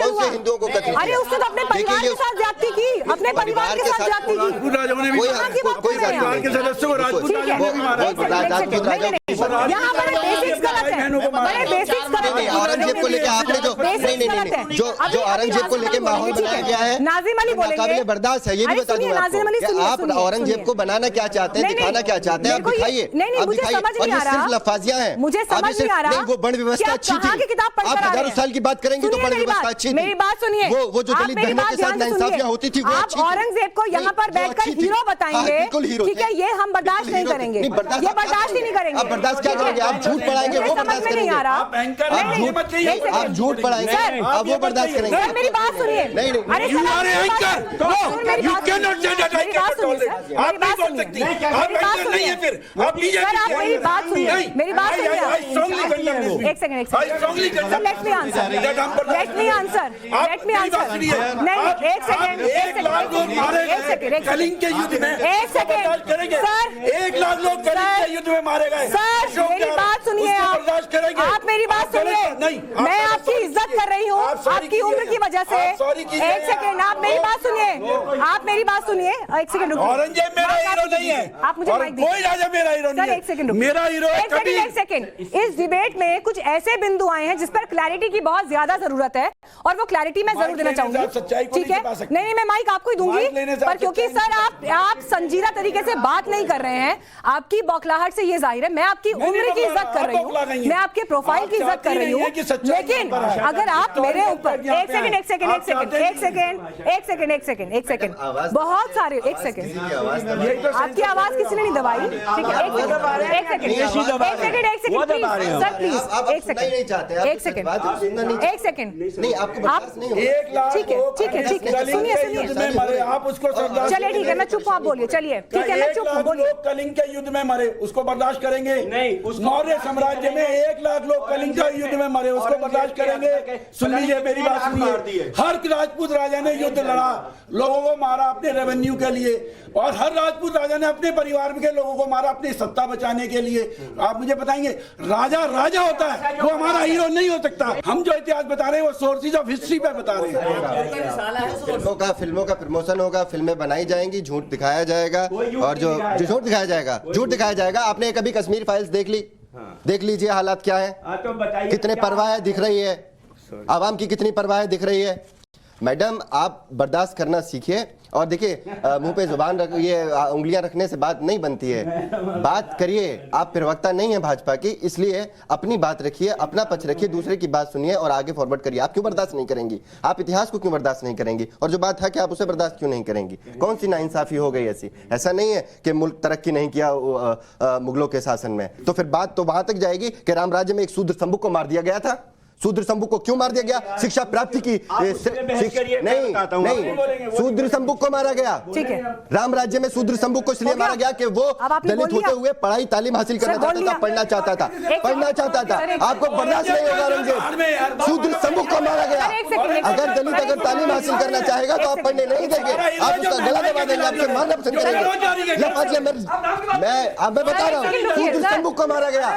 कौन से हिंदुओं को कत्ल किया? अरे उसने तो अपने परिवार के साथ ज्यादती की, अपने परिवार के साथ ज्यादती की। कोई परिवार के सदस्यों को राजपूत राजा ने भी मारा। यहाँ पर बेसिक्स गलत है, बड़े बेसिक्स गलत है। औरंगजेब को लेके आपने जो नहीं जो औरंगजेब को लेके माहौल बनाया गया है, नाज़िम अली बोलेंगे, काबिल बर्दाश्त है। ये भी बता दूं आपको, आप औरंगजेब को बनाना क्या चाहते हैं, दिखाना क्या चाहते हैं, आप दिखाइए। नहीं, मुझे समझ नहीं आ रहा, लफाजियां हैं, मुझे समझ नहीं आ रहा। वो वर्ण व्यवस्था अच्छी थी, आप हजारों साल की बात करेंगे तो वर्ण व्यवस्था अच्छी थी। मेरी बात सुनिए, वो जो दलित बहनों के साथ नाइंसाफियां होती थी वो आप औरंगजेब को यहाँ पर बैठकर हीरो बताएंगे, ठीक है, ये हम बर्दाश्त नहीं करेंगे, ये बर्दाश्त ही नहीं करेंगे। आप बर्दाश्त क्या करेंगे? आप झूठ पढ़ाएंगे वो बर्दाश्त करेंगे, आप झूठ पढ़ाएंगे आप वो बर्दाश्त करेंगे। सर मेरी बात सुनिए, नहीं अरे सर मेरी बात सुनिए, आप नहीं बोल सकती, आप एंकर नहीं है फिर, आप सर आप मेरी बात सुनिए, मेरी बात सुनिए, एक सेकंड लेट मी आंसर नहीं, एक सेकंड कलिंग के युद्ध में एक सेकंड सर 1 लाख लोग कलिंग के युद्ध में मारे गए सर, मेरी बात सुनिए, आप मेरी बात सुनिए, मैं आपकी इज्जत कर रही हूँ आपकी उम्र की वजह से। एक सेकंड, आप मेरी बात सुनिए, आप मेरी बात सुनिए, एक सेकंड रुकिए। औरंगजेब मेरा हीरो नहीं है, आप मुझे माइक दीजिए। कोई राजा मेरा हीरो नहीं है, एक सेकंड, मेरा हीरो है कभी। एक सेकंड, इस डिबेट में कुछ ऐसे बिंदु आए हैं जिस पर क्लैरिटी की बहुत ज्यादा जरूरत है और वो क्लैरिटी मैं जरूर देना चाहूंगी, ठीक है? नहीं, मैं माइक आपको ही दूंगी, पर क्योंकि सर आप संजीदा तरीके से बात नहीं कर रहे हैं, आपकी बौखलाहट से ये जाहिर है मैं आपकी उम्र की इज्जत कर रही हूँ, मैं आपके प्रोफाइल की इज्जत कर रही हूँ, लेकिन अगर आप मेरे ऊपर एक सेकंड बहुत सारे एक सेकंड आपकी आवाज किसी ने नहीं दबाई, ठीक है? एक सेकंड सर प्लीज एक सेकंड नहीं आपको बर्दाश्त नहीं होगा। 1 लाख ठीक है सुनिए, आप उसको चलिए ठीक है, मैं चुप हूं, आप बोलिए, चलिए ठीक है, मैं चुप हूं, बोलिए। कलिंग के युद्ध में मरे, उसको बर्दाश्त करेंगे? नहीं, मौर्य साम्राज्य में 1 लाख लोग कलिंग के युद्ध में मरे, उसको बर्दाश्त करेंगे? सुन लीजिए मेरी बात सुनिए, हर राजपूत राजा ने युद्ध लड़ा, लोगों को मारा अपने रेवेन्यू के लिए, और हर राजपूत राजा ने अपने परिवार के लोगों को मारा अपनी सत्ता बचाने के लिए। आप मुझे बताएंगे, राजा राजा होता है, वो हमारा हीरो नहीं हो सकता। हम जो इतिहास बता रहे हैं वो सोर्सेज ऑफ हिस्ट्री पे बता रहे हैं। फिल्मों का प्रमोशन होगा, फिल्में बनाई जाएंगी, झूठ दिखाया जाएगा, और जो झूठ दिखाया जाएगा। आपने कभी कश्मीर फाइल्स देख ली? देख लीजिए हालात क्या है, कितने परवाहें दिख रही है, आवाम की कितनी परवाहें दिख रही है। मैडम आप बर्दाश्त करना सीखिए, और देखिए मुंह पे जुबान ये उंगलियां रखने से बात नहीं बनती है, बात करिए। आप प्रवक्ता नहीं है भाजपा की, इसलिए अपनी बात रखिए, अपना पक्ष रखिए, दूसरे की बात सुनिए और आगे फॉरवर्ड करिए। आप क्यों बर्दाश्त नहीं करेंगी? आप इतिहास को क्यों बर्दाश्त नहीं करेंगी? और जो बात है कि आप उसे बर्दाश्त क्यों नहीं करेंगी? कौन सी नाइंसाफी हो गई ऐसी? ऐसा नहीं है कि मुल्क तरक्की नहीं किया मुगलों के शासन में, तो फिर बात तो वहां तक जाएगी कि राम राज्य में एक शूद्र संबुक को मार दिया गया था। शूद्र संबुक को क्यों मार दिया गया? शिक्षा प्राप्ति की नहीं, शूद्र संबुक को मारा गया। ठीक है, राम राज्य में शूद्र संबुक को इसलिए मारा गया कि वो दलित होते हुए पढ़ाई तालीम हासिल करना चाहता था, पढ़ना चाहता था। आपको बर्दाश्त नहीं होगा औरंगजेब, शूद्र संबुक को मारा गया। अगर दलित अगर तालीम हासिल करना चाहेगा तो आप पढ़ने नहीं देंगे, आप उसका गला दबा देंगे, आपसे मारना पसंद करेंगे। मैं बता रहा हूँ, शूद्र संबुक को मारा गया,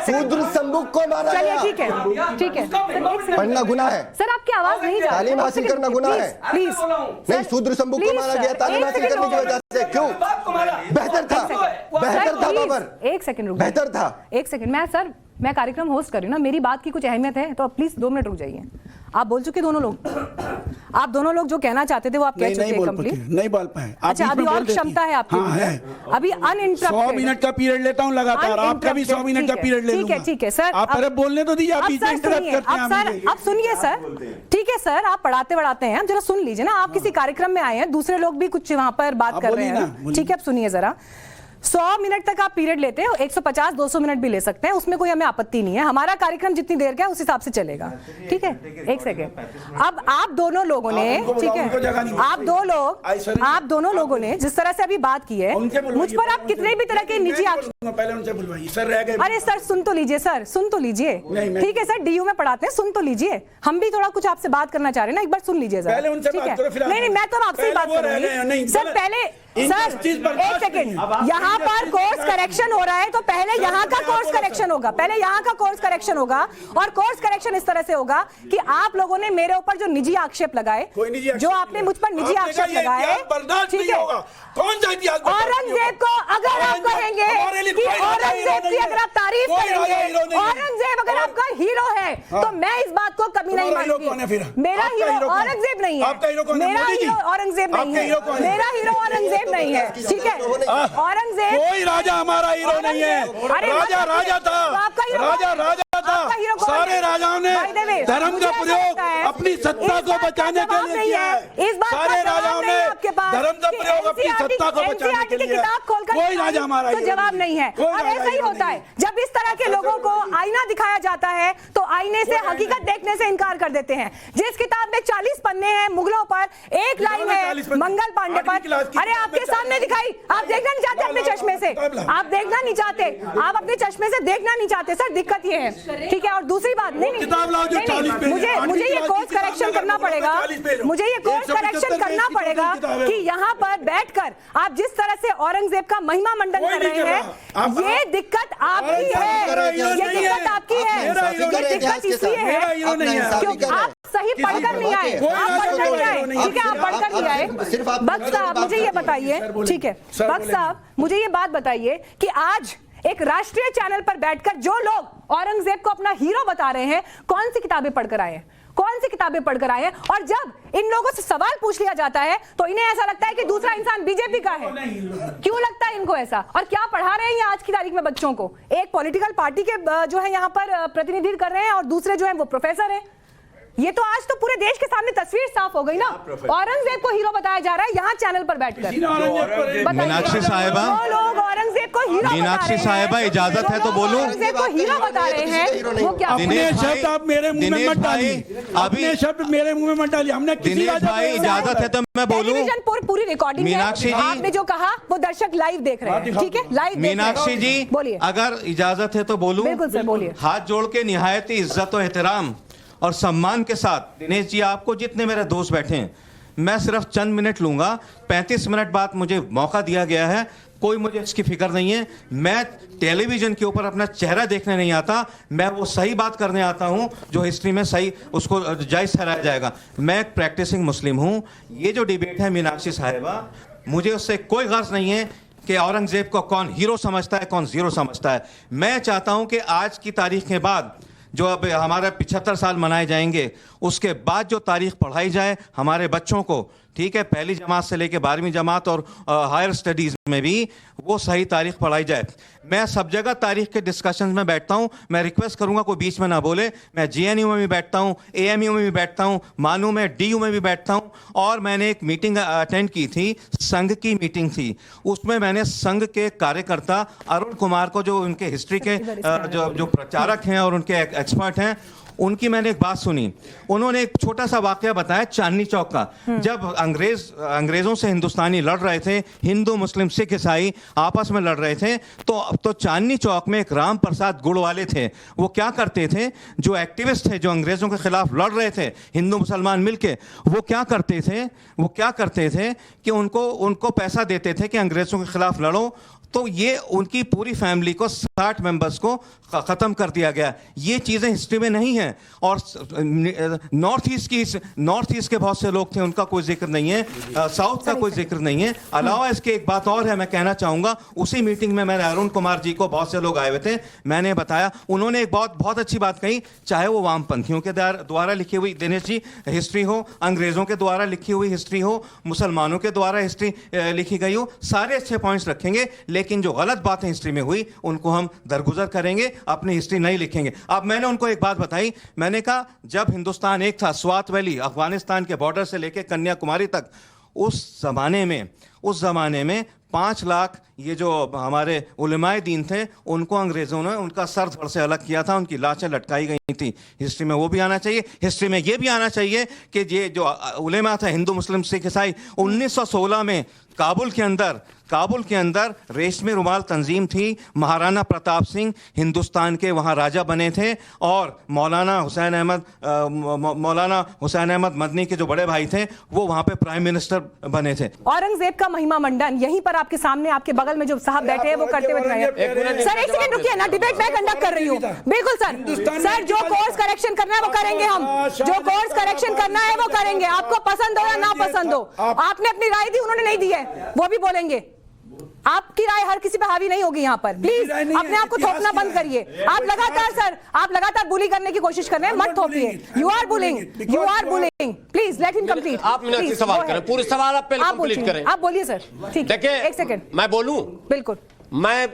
शूद्र संबुक को मारा गया। ठीक है, पढ़ना गुनाह है सर, आपकी आवाज नहीं जा रही, तालीम हासिल करना गुनाह है, प्लीज नहीं। शूद्र संबुक को मारा गया तालीम हासिल करने की वजह से, क्यों? बेहतर था बाबर, एक सेकंड रुक, बेहतर था। एक सेकंड, मैं कार्यक्रम होस्ट कर रही हूँ ना, मेरी बात की कुछ अहमियत है, तो प्लीज 2 मिनट रुक जाइए। आप बोल चुके दोनों लोग, आप दोनों लोग जो कहना चाहते थे वो आप कह चुके हैं कंप्लीट, नहीं बोल पाए। अच्छा, अभी और क्षमता है आपकी? हाँ, है। अभी अनइंटरप्टेड 100 मिनट का पीरियड लेता हूँ लगातार, आपका भी 100 मिनट का पीरियड ले लूंगा। ठीक है सर, आप अरे बोलने तो दीजिए, आप बीच में इंटरप्ट करते हैं। अब सुनिए सर, ठीक है सर, आप पढ़ाते हैं, जरा सुन लीजिए ना, आप किसी कार्यक्रम में आए हैं, दूसरे लोग भी कुछ वहां पर बात कर रहे हैं, ठीक है? अब सुनिए जरा, 100 मिनट तक आप पीरियड लेते हो, 150-200 मिनट भी ले सकते हैं, उसमें कोई हमें आपत्ति नहीं है। हमारा कार्यक्रम जितनी देर का है उस हिसाब से चलेगा, ठीक है? एक सेकेंड, अब आप दोनों लोगों ने, ठीक है, आप दोनों लोगों ने जिस तरह से अभी बात की है, मुझ पर आप कितने भी तरह के निजी पहले उनसे बुलवाइए सर, रह गए। अरे सर सुन तो लीजिए, ठीक है सर, डीयू में पढ़ाते हैं, सुन तो लीजिए, हम भी थोड़ा कुछ आपसे बात करना चाह रहे हैं ना, एक बार सुन लीजिए, ठीक है? नहीं, मैं तो आपसे ही बात कर रही हूँ सर। Injustice एक बर्दाश्त सेकंड, नहीं है। यहाँ पर कोर्स करेक्शन हो रहा है तो पहले यहाँ का कोर्स करेक्शन होगा, पहले यहाँ का कोर्स करेक्शन होगा। और कोर्स करेक्शन इस तरह से होगा कि आप लोगों ने मेरे ऊपर जो निजी आक्षेप लगाए, कोई निजी आक्षेप जो नहीं आपने है। मुझ पर निजी आपने आक्षेप कहा ये लगाए, इतिहास बर्दाश्त ठीक नहीं है। होगा। कौन सा इतिहास बर्दाश्त नहीं औरंगजेब को होगा? अगर आप कहेंगे हमारे लिए कि कोई राजा औरंगजेब हीरो की नहीं अगर है। आप तारीफ कोई राजा करेंगे, हीरो नहीं है। औरंगजेब अगर और- आपका हीरो है तो मैं इस बात को कभी नहीं तुम्हारा हीरो कौन है मानती। फिर? मेरा आपका हीरो हीरो कौन है? औरंगजेब नहीं है। आपका हीरो कौन है? मेरा मोदी जी? हीरो औरंगजेब नहीं आपका हीरो कौन है। है? मेरा हीरो औरंगजेब नहीं है, ठीक है। औरंगजेब कोई राजा हमारा हीरो नहीं है। अरे राजा मत राजा था, तो आपका हीरो राजा कौन है? राजा था। आपका हीरो कौन सारे है? राजाओं ने By the way, धर्म मुझे का ऐसा प्रयोग लगता है, अपनी इस सत्ता बात को का बचाने के जवाब लिए नहीं किया है। है। इस बात का सारे जवाब राजाओं नहीं ने है आपके पास धर्म का कि प्रयोग अपनी NCERT सत्ता को बचाने NCERT के की लिए किताब खोलकर कोई दिखाई राजा हमारा तो हीरो जवाब नहीं है। कोई और राजा ऐसा ही हीरो होता नहीं है जब इस तरह के लोगों को आईना दिखाया जाता है तो आईने से हकीकत देखने से इनकार कर देते हैं। जिस किताब में 40 पन्ने हैं मुगलों पर, एक लाइन है 40 पन्ने। मंगल पांडे आठवीं क्लास पर। की अरे किताब आपके में सामने दिखाई, आप देखना नहीं चाहते अपने चश्मे से, आप देखना नहीं चाहते, आप अपने चश्मे से देखना नहीं चाहते। सर दिक्कत ये है, ठीक है। और दूसरी बात, नहीं किताब लाओ जो 40 पेज है। मुझे आठवीं ये क्लास कोर्स की किताब करेक्शन लगा, करना पड़ेगा, 40 पेज हो। मुझे ये कोर्स 175 करेक्शन करना पेज की पड़ेगा किताब है। कि यहाँ पर बैठकर आप जिस तरह से औरंगजेब का महिमा मंडन कोई कर नहीं रहे कर हैं, रहा। आप- ये दिक्कत आपकी है, ये दिक्कत आपकी है, ये दिक्कत इसलिए है क्योंकि आप सही पढ़कर नहीं आए, आप पढ़कर नहीं आए, ठीक है, आप पढ़कर नहीं आए। बख्श साहब मुझे ये बताइए, ठीक है, बख्श साहब मुझे ये बात बताइए कि आज एक राष्ट्रीय चैनल पर बैठकर जो लोग औरंगजेब को अपना हीरो बता रहे हैं, कौन सी किताबें पढ़कर आए हैं, कौन सी किताबें पढ़कर आए हैं? और जब इन लोगों से सवाल पूछ लिया जाता है तो इन्हें ऐसा लगता है कि दूसरा इंसान बीजेपी का है। क्यों लगता है इनको ऐसा? और क्या पढ़ा रहे हैं ये आज की तारीख में बच्चों को? एक पॉलिटिकल पार्टी के जो है यहाँ पर प्रतिनिधित्व कर रहे हैं और दूसरे जो है वो प्रोफेसर हैं। ये तो आज तो पूरे देश के सामने तस्वीर साफ हो गई ना। औरंगजेब को हीरो बताया जा रहा है यहाँ चैनल पर बैठकर। बताइए। मीनाक्षी साहिबा, जो लोग औरंगजेब को हीरो बता मीनाक्षी रहे हैं, साहिबा, इजाजत है तो जो लोग बोलूं? औरंगजेब को हीरो बता रहे हैं वो क्या? अपने शब्द आप मेरे मुंह में मत डालिए, अभी अपने शब्द मेरे मुंह में मत डालिए। हमने किसी दिनेश राजा को भाई, नहीं इजाजत है तो मैं बोलूं? टेलीविजन पर पूरी रिकॉर्डिंग है। मीनाक्षी जी, आपने जो कहा वो दर्शक लाइव देख रहे हैं, ठीक है, लाइव मीनाक्षी जी, बोलिए। अगर इजाजत है तो बोलूं? बिल्कुल सर, बोलिए। हाथ जोड़ के निहायत ही इज्जत और एहतराम और सम्मान के साथ, दिनेश जी, आपको जितने मेरे दोस्त बैठे हैं, मैं सिर्फ चंद मिनट लूंगा। 35 मिनट बाद मुझे मौका दिया गया है, कोई मुझे इसकी फिक्र नहीं है। मैं टेलीविजन के ऊपर अपना चेहरा देखने नहीं आता, मैं वो सही बात करने आता हूं जो हिस्ट्री में सही उसको जायज ठहराया जाएगा। मैं एक प्रैक्टिसिंग मुस्लिम हूं। ये जो डिबेट है मीनाक्षी साहिबा, मुझे उससे कोई गर्ज नहीं है कि औरंगजेब को कौन हीरो समझता है, कौन जीरो समझता है। मैं चाहता हूं कि आज की तारीख के बाद जो अब हमारे 75 साल मनाए जाएंगे, उसके बाद जो तारीख पढ़ाई जाए हमारे बच्चों को, ठीक है, पहली जमात से लेकर 12वीं जमात और हायर स्टडीज़ में भी वो सही तारीख पढ़ाई जाए। मैं सब जगह तारीख के डिस्कशन में बैठता हूं। मैं रिक्वेस्ट करूंगा कोई बीच में ना बोले। मैं GNU में भी बैठता हूं, AMU में भी बैठता हूं, मानू में DU में भी बैठता हूं। और मैंने एक मीटिंग अटेंड की थी, संघ की मीटिंग थी, उसमें मैंने संघ के कार्यकर्ता अरुण कुमार को, जो उनके हिस्ट्री के जो प्रचारक हैं और उनके एक्सपर्ट हैं, उनकी मैंने एक बात सुनी। उन्होंने एक छोटा सा वाकया बताया चांदनी चौक का। जब अंग्रेजों से हिंदुस्तानी लड़ रहे थे, हिंदू मुस्लिम सिख ईसाई आपस में लड़ रहे थे, तो चांदनी चौक में एक राम प्रसाद गुड़ वाले थे। वो क्या करते थे, जो एक्टिविस्ट थे, जो अंग्रेजों के खिलाफ लड़ रहे थे, हिंदू मुसलमान मिलके, वो क्या करते थे कि उनको पैसा देते थे कि अंग्रेजों के खिलाफ लड़ो। तो ये उनकी पूरी फैमिली को 60 मेंबर्स को ख़त्म कर दिया गया। ये चीज़ें हिस्ट्री में नहीं हैं। और नॉर्थ ईस्ट के बहुत से लोग थे, उनका कोई जिक्र नहीं है, साउथ का कोई जिक्र नहीं है। अलावा इसके एक बात और है, मैं कहना चाहूँगा, उसी मीटिंग में मैंने अरुण कुमार जी को, बहुत से लोग आए हुए थे, मैंने बताया, उन्होंने एक बहुत अच्छी बात कही। चाहे वो वामपंथियों के द्वारा लिखी हुई, दिनेश जी, हिस्ट्री हो, अंग्रेज़ों के द्वारा लिखी हुई हिस्ट्री हो, मुसलमानों के द्वारा हिस्ट्री लिखी गई हो, सारे अच्छे पॉइंट्स रखेंगे, लेकिन जो गलत बातें हिस्ट्री में हुई उनको हम दरगुजर करेंगे, अपनी हिस्ट्री नहीं लिखेंगे। अब मैंने उनको एक बात बताई, मैंने कहा जब हिंदुस्तान एक था, स्वात वैली अफगानिस्तान के बॉर्डर से लेकर कन्याकुमारी तक, उस जमाने में 5 लाख ये जो हमारे उलमाए दीन थे, उनको अंग्रेजों ने उनका सर धड़ से अलग किया था, उनकी लाशें लटकाई गई थी। हिस्ट्री में वो भी आना चाहिए। हिस्ट्री में ये भी आना चाहिए कि ये जो उलेमा था, हिंदू मुस्लिम सिख ईसाई, 1916 में काबुल के अंदर काबुल के अंदर रेशमी रुमाल तंजीम थी, महाराणा प्रताप सिंह हिंदुस्तान के वहाँ राजा बने थे, और मौलाना हुसैन अहमद मदनी के जो बड़े भाई थे वो वहाँ पे प्राइम मिनिस्टर बने थे। औरंगजेब का महिमा मंडन यहीं पर आपके सामने, आपके बगल में जो साहब बैठे हैं वो करते हुए दिखाई। सर एक सेकंड रुकिए ना, डिबेट मैं कंडक्ट कर रही हूँ। बिल्कुल सर जो कोर्स करेक्शन करना है वो करेंगे हम, जो कोर्स करेक्शन करना है वो करेंगे, आपको पसंद हो या ना पसंद हो। आपने अपनी राय दी, उन्होंने नहीं दी है, वो भी बोलेंगे। आपकी राय हर किसी पे हावी नहीं होगी यहाँ पर। प्लीज अपने आप को थोपना बंद करिए। आप लगातार बुली करने की कोशिश कर रहे हैं, मत थोपिए। You are bullying. Please let him complete. आप मुझे सवाल करें, पूरे सवाल आप पहले कंप्लीट करें। आप बोलिए सर। ठीक है, देखिए, एक सेकंड मैं बोलूं? बिल्कुल। मैं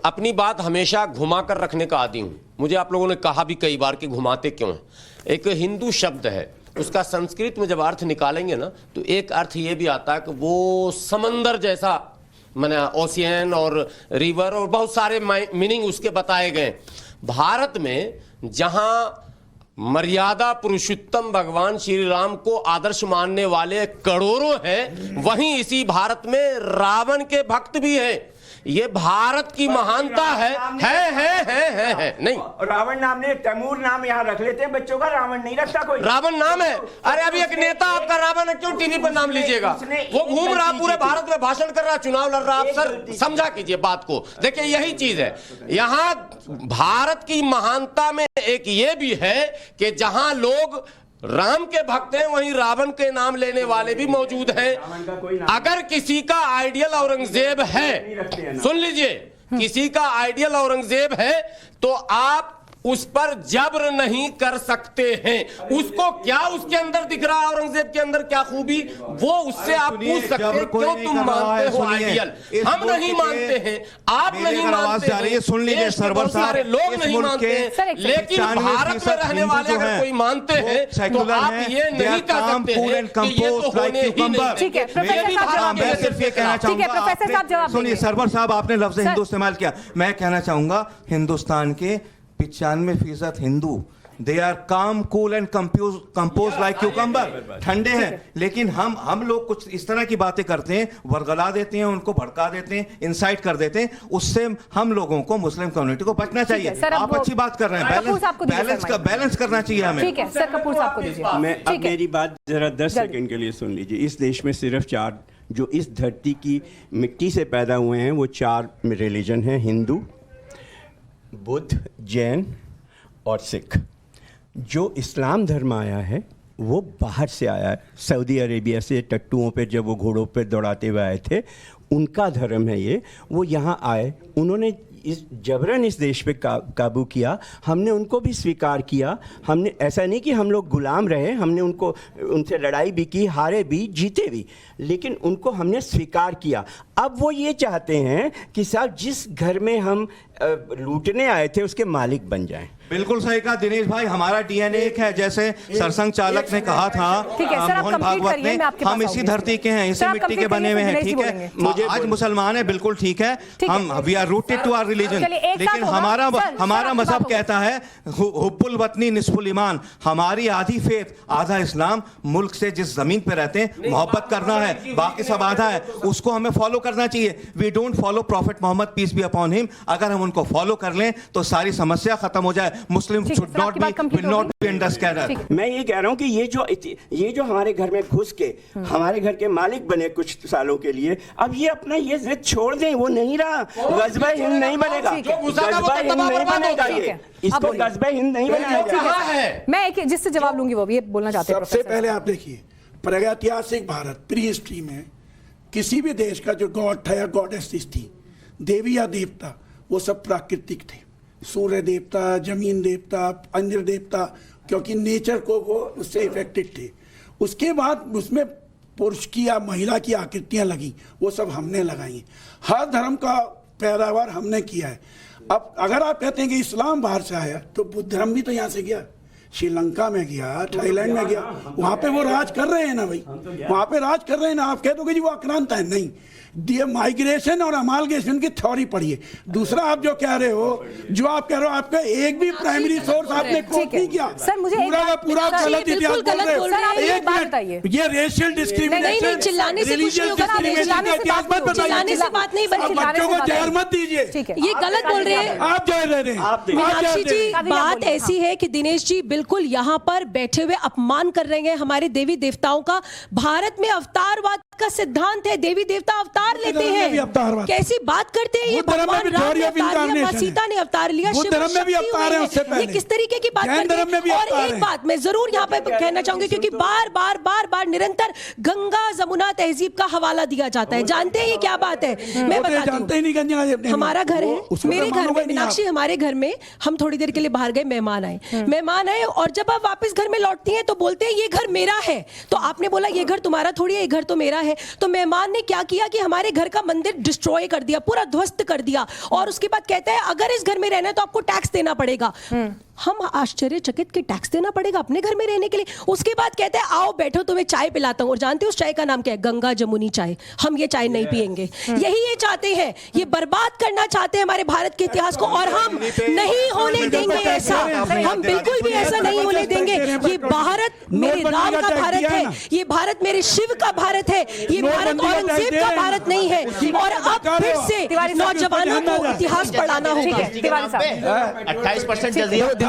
अपनी बात हमेशा घुमा कर रखने का आदी हूं। मुझे आप लोगों ने कहा भी कई बार कि घुमाते क्यों हैं। एक हिंदू शब्द है, उसका संस्कृत में जब अर्थ निकालेंगे ना तो एक अर्थ ये भी आता है कि वो समंदर जैसा, माने ओशियन और रिवर और बहुत सारे मीनिंग उसके बताए गए। भारत में जहां मर्यादा पुरुषोत्तम भगवान श्री राम को आदर्श मानने वाले करोड़ों हैं, वहीं इसी भारत में रावण के भक्त भी हैं। ये भारत की महानता है। नहीं, रावण नाम ने तैमूर नाम यहाँ रख लेते हैं बच्चों का, रावण नहीं रखता कोई। रावण नाम है। अरे अभी एक नेता आपका रावण है, क्यों टीवी पर नाम लीजिएगा? वो घूम रहा पूरे भारत में, भाषण कर रहा, चुनाव लड़ रहा। आप सर समझा कीजिए बात को। देखिए यही चीज है यहाँ भारत की महानता में। एक ये भी है कि जहां लोग राम के भक्त हैं वहीं रावण के नाम लेने वाले भी मौजूद हैं। अगर किसी का आइडियल औरंगजेब है, सुन लीजिए, किसी का आइडियल औरंगजेब है तो आप उस पर जब्र नहीं कर सकते हैं। उसको क्या उसके अंदर दिख रहा है, औरंगजेब के अंदर क्या खूबी, वो उससे आप पूछ सकते हैं क्यों तुम मानते हो आइडियल। हम नहीं मानते हैं, आप नहीं मानते हैं, सुन लीजिए सरवर सारे लोग नहीं मानते हैं, लेकिन भारत में रहने वाले अगर कोई मानते हैं तो आप ये नहीं कह सकते हैं कि ये तो होने ही नहीं। ठीक है, मैं सिर्फ ये कहना चाहूंगा, सुनिए सरवर साहब, आपने लफ्ज हिंदू इस्तेमाल किया। मैं कहना चाहूंगा हिंदुस्तान के 95% हिंदू, दे आर काम cool and compose like cucumber, ठंडे हैं। लेकिन हम लोग कुछ इस तरह की बातें करते हैं, वर्गला देते हैं, उनको भड़का देते हैं, इंसाइट कर देते हैं। उससे हम लोगों को, मुस्लिम कम्युनिटी को बचना चाहिए। आप अच्छी बात कर रहे हैं, बैलेंस करना चाहिए हमें। ठीक है सर, कपूर साहब को दीजिए। मैं अब मेरी बात जरा 10 सेकंड के लिए सुन लीजिए। इस देश में सिर्फ 4 जो इस धरती की मिट्टी से पैदा हुए हैं वो 4 रिलीजन हैं, हिंदू, बुद्ध, जैन और सिख। जो इस्लाम धर्म आया है वो बाहर से आया है, सऊदी अरेबिया से, टट्टुओं पे जब वो घोड़ों पे दौड़ाते हुए आए थे, उनका धर्म है ये। वो यहाँ आए, उन्होंने जबरन इस देश पे काबू किया, हमने उनको भी स्वीकार किया। हमने ऐसा नहीं कि हम लोग गुलाम रहे, हमने उनसे लड़ाई भी की, हारे भी, जीते भी, लेकिन उनको हमने स्वीकार किया। अब वो ये चाहते हैं कि साहब जिस घर में हम लूटने आए थे उसके मालिक बन जाएं। बिल्कुल सही कहा दिनेश भाई, हमारा डीएनए एक है, जैसे सरसंघ चालक ने कहा था, मोहन भागवत ने, हम इसी धरती के हैं, इसी मिट्टी के बने हुए हैं। ठीक है, आज मुसलमान है, बिल्कुल ठीक है, हम we are rooted to our religion, लेकिन हमारा मजहब कहता है हुब्बुल वतनी निस्फुल ईमान, हमारी आधी फेथ आधा इस्लाम। मुल्क से जिस जमीन पे रहते हैं मोहब्बत करना है, बाकी सब आधा है, उसको हमें फॉलो करना चाहिए। We don't follow prophet Mohammed peace be upon him. अगर हम उनको फॉलो कर लें तो सारी समस्या खत्म हो जाए। मुस्लिम should not be under scanner. मैं ये कह रहा हूँ कि ये जो हमारे घर में घुस के हमारे घर के मालिक बने कुछ सालों के लिए, अब ये अपना ये जिद छोड़ दें, वो नहीं रहा, गज़बा हिंद नहीं बनेगा, गज़बा हिंद नहीं बनेगा, ये इसको गज़बा हिंद नहीं बनेगा। मैं जिससे जवाब लूंगी वो भी बोलना चाहते हैं। सबसे पहले आप देखिए, प्रागैतिहासिक भारत, प्री हिस्ट्री में किसी भी देश का जो गॉड था या गॉडेस थी, देवी या देवता, वो सब प्राकृतिक थे। सूर्य देवता, जमीन देवता, इंद्र देवता, क्योंकि नेचर को वो उससे इफेक्टेड थे। उसके बाद उसमें पुरुष की या महिला की आकृतियां लगी, वो सब हमने लगाई। हर धर्म का पैदावार हमने किया है। अब अगर आप कहते हैं कि इस्लाम बाहर से आया, तो बुद्ध धर्म भी तो यहाँ से गया, श्रीलंका में गया, थाईलैंड में गया, वहां पे वो राज कर रहे हैं ना भाई, वहां पे राज कर रहे हैं ना। आप कह दोगे जी वो आक्रांता है, नहीं। ये माइग्रेशन और अमालगेशन की थ्योरी पढ़िए। दूसरा आप जो कह रहे हो, आपका एक भी प्राइमरी सोर्स आपने कोट नहीं किया। सर मुझे पूरा का पूरा गलत इतिहास बोल रहे हो। एक बात बताइए, ये रेशियल डिस्क्रिमिनेशन, नहीं, चिल्लाने से कुछ नहीं होगा, चिल्लाने से बात नहीं बनेगी। बच्चों को जहर मत दीजिए। ठीक है, ये गलत बोल रहे हैं आप जहर दे रहे हैं। मीनाक्षी जी। बात ऐसी है कि दिनेश जी बिल्कुल यहाँ पर बैठे हुए अपमान कर रहे हैं हमारे देवी देवताओं का। भारत में अवतारवाद का सिद्धांत है, देवी देवता अवतार लेते हैं। कैसी बात करते हैं ये? भगवान राम ने अवतार लिया, मां सीता ने अवतार लिया, शिव शक्ति हुए। ये किस तरीके की बात करते हैं? और एक बात मैं जरूर यहाँ पे कहना चाहूंगी, क्योंकि बार बार निरंतर गंगा जमुना तहजीब का हवाला दिया जाता है। जानते हैं ये क्या बात है? मैं बताती हूँ। हमारा घर है, मेरे घर में मीनाक्षी, हमारे घर में हम थोड़ी देर के लिए बाहर गए, मेहमान आए, और जब आप वापस घर में लौटती हैं तो बोलते हैं ये घर मेरा है। तो आपने बोला ये घर तुम्हारा थोड़ी है, ये घर तो मेरा है। तो मेहमान ने क्या किया कि हमारे घर का मंदिर डिस्ट्रॉय कर दिया, पूरा ध्वस्त कर दिया, और उसके बाद कहता है अगर इस घर में रहना है तो आपको टैक्स देना पड़ेगा। हम आश्चर्यचकित कि टैक्स देना पड़ेगा अपने घर में रहने के लिए। उसके बाद कहते हैं आओ बैठो तुम्हें चाय पिलाता हूं। और जानते हो उस चाय का नाम क्या है? गंगा जमुनी चाय। हम ये चाय नहीं पिएंगे। यही ये चाहते हैं, ये बर्बाद करना चाहते हैं हमारे भारत के इतिहास को, और हम नहीं होने देंगे ऐसा। हम बिल्कुल भी ऐसा नहीं होने देंगे। ये भारत मेरे राम का भारत है, ये भारत मेरे शिव का भारत है, ये भारत औरंगजेब का भारत नहीं है। और अब फिर से नौजवानों को इतिहास पढ़ाना होगा। 28%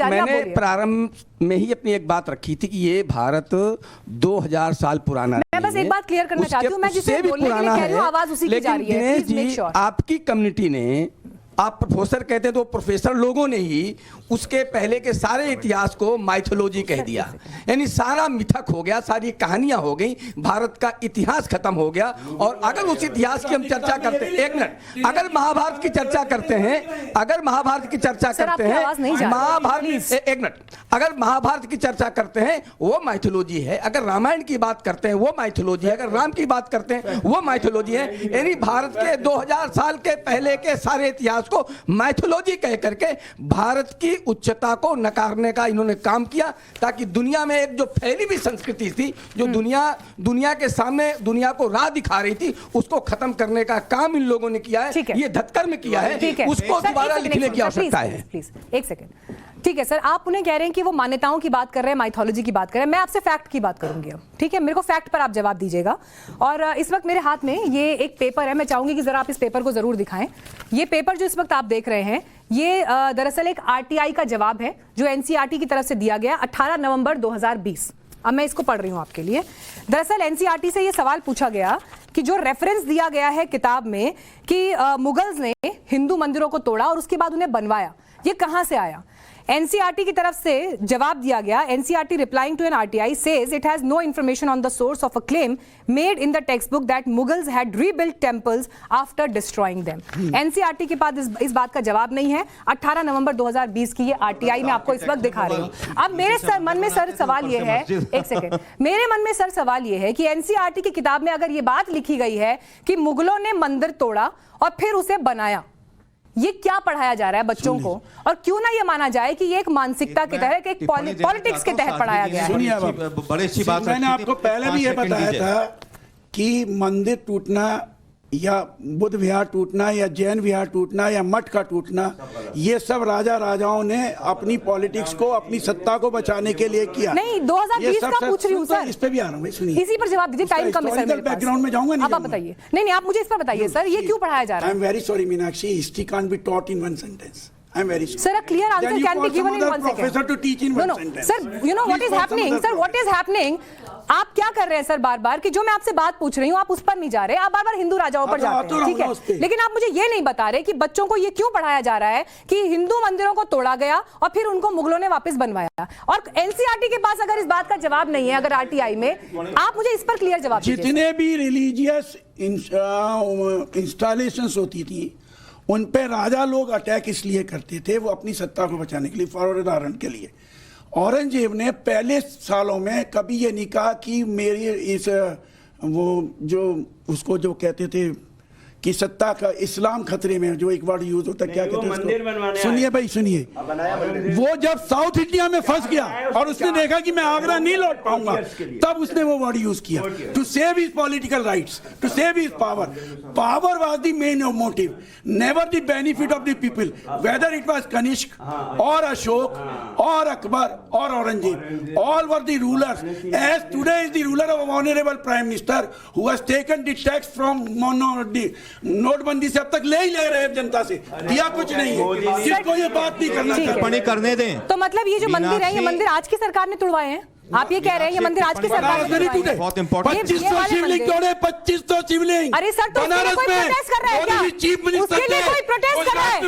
मैंने प्रारंभ में ही अपनी एक बात रखी थी कि ये भारत 2000 साल पुराना। मैं बस एक बात क्लियर करना चाहती हूँ, मैं जिसे बोलने के लिए कह रही हूँ आवाज उसी की जा रही है। दिनेश जी, आपकी कम्युनिटी ने, आप प्रोफेसर कहते हैं तो प्रोफेसर लोगों ने ही उसके पहले के सारे इतिहास को माइथोलॉजी कह दिया, यानी सारा मिथक हो गया, सारी कहानियां हो गई, भारत का इतिहास खत्म हो गया। और अगर उस इतिहास की हम चर्चा करते हैं, एक मिनट, अगर महाभारत की चर्चा करते हैं, महाभारत, एक मिनट, अगर महाभारत की चर्चा करते हैं वो माइथोलॉजी है, अगर रामायण की बात करते हैं वो माइथोलॉजी है, अगर राम की बात करते हैं वो माइथोलॉजी है। यानी भारत के 2000 साल के पहले के सारे इतिहास को माइथोलॉजी कह करके भारत की उच्चता को नकारने का इन्होंने काम किया, ताकि दुनिया में एक जो फैली हुई संस्कृति थी, जो दुनिया के सामने दुनिया को राह दिखा रही थी, उसको खत्म करने का काम इन लोगों ने किया है। ये धक्कर में किया है, उसको दोबारा लिखने की आवश्यकता है। प्लीज एक सेकंड। ठीक है सर, आप उन्हें कह रहे हैं कि वो मान्यताओं की बात कर रहे हैं, माइथोलॉजी की बात कर रहे हैं। मैं आपसे फैक्ट की बात करूंगी अब, ठीक है? मेरे को फैक्ट पर आप जवाब दीजिएगा। और इस वक्त मेरे हाथ में ये एक पेपर है, मैं चाहूंगी कि जरा आप इस पेपर को जरूर दिखाएं। ये पेपर जो इस वक्त आप देख रहे हैं, ये दरअसल एक आरटीआई का जवाब है जो एनसीईआरटी की तरफ से दिया गया 18 नवंबर 2020। अब मैं इसको पढ़ रही हूं आपके लिए। दरअसल एनसीईआरटी से ये सवाल पूछा गया कि जो रेफरेंस दिया गया है किताब में कि मुगल्स ने हिंदू मंदिरों को तोड़ा और उसके बाद उन्हें बनवाया, ये कहां से आया? एनसीईआरटी की तरफ से जवाब दिया गया, NCERT replying to an RTI says it has no information on the source of a claim made in the textbook that Mughals had rebuilt temples after destroying them. NCERT के पास इस बात का जवाब नहीं है। 18 नवंबर 2020 की ये आरटीआई मैं आपको इस वक्त दिखा रही हूं। अब मेरे मन में सर सवाल ये है, एक सेकेंड, मेरे मन में सर सवाल ये है कि एनसीईआरटी की किताब में अगर ये बात लिखी गई है कि मुगलों ने मंदिर तोड़ा और फिर उसे बनाया, ये क्या पढ़ाया जा रहा है बच्चों को? और क्यों ना ये माना जाए कि ये एक मानसिकता के तहत, एक पॉलिटिक्स के तहत पढ़ाया गया है? बड़ी अच्छी बात, मैंने आपको पहले भी ये बताया था कि मंदिर टूटना या बुद्ध विहार टूटना या जैन विहार टूटना या मठ का टूटना, ये सब राजाओं ने अपनी पॉलिटिक्स को, अपनी सत्ता को बचाने के लिए किया। नहीं, 2020 का पूछ रही हूँ सर। इस पे भी आ रहा हूँ, सुनिए, इसी पर जवाब दीजिए, टाइम कम है सर मेरे पास। बैकग्राउंड में जाऊंगा नहीं, आप बताइए। नहीं, आप मुझे इस पर बताइए सर, ये क्यों पढ़ाया जा रहा है? I am very sorry Meenakshi, history can't be taught in one sentence. I am very sorry. Sir, a clear answer Then can be given in 1 second. Professor to teach in one sentence. Sir, you know what is happening? Sir, what is happening? आप क्या कर रहे हैं sir? बार-बार कि जो मैं आपसे बात पूछ रही हूँ आप उस पर नहीं जा रहे, आप बार-बार हिंदू राजाओं पर जाते हैं, ठीक है? लेकिन आप मुझे ये नहीं बता रहे कि बच्चों को ये क्यों पढ़ाया जा रहा है कि हिंदू मंदिरों को तोड़ा गया और फिर उनको मुगलों ने वापस बनवाया। और एनसीईआरटी के पास अगर इस बात का जवाब नहीं है, अगर आरटीआई में, आप मुझे इस पर क्लियर जवाब दीजिए। जितने भी रिलीजियस इंस्टॉलेशंस होती थी उन पे राजा लोग अटैक इसलिए करते थे, वो अपनी सत्ता को बचाने के लिए। फॉर उदाहरण के लिए औरंगजेब ने पहले सालों में कभी ये नहीं कहा कि मेरी इस वो जो उसको जो कहते थे कि सत्ता का इस्लाम खतरे में है, जो एक वर्ड यूज होता है, क्या कहते हैं उसको? सुनिए भाई सुनिए, वो जब साउथ इंडिया में फंस गया और उसने देखा कि मैं आगरा नहीं लौट पाऊंगा, तब उसने वो वर्ड यूज किया, to save his political rights, to save his power. Power was the main motive, never the benefit of the people, whether it was Kanishka और अशोक और अकबर और Aurangzeb, all were the rulers. As today is the ruler of honorable prime minister who has taken the tax from नोटबंदी से अब तक ले ही ले रहे हैं जनता से, दिया कुछ नहीं है, जिसको ये बात नहीं करना टिप्पणी करने दें. तो मतलब ये जो मंदिर है, ये मंदिर आज की सरकार ने तुड़वाए हैं? आप ये कह रहे हैं ये मंदिर आज की सरकार ने टूटे? बहुत इंपॉर्टेंट. 2500 शिवलिंग तोड़े, 2500 शिवलिंग. अरे सर, तो उसके लिए कोई प्रोटेस्ट कर रहा है क्या? चीफ मिनिस्टर उसके लिए कोई प्रोटेस्ट कर रहा है?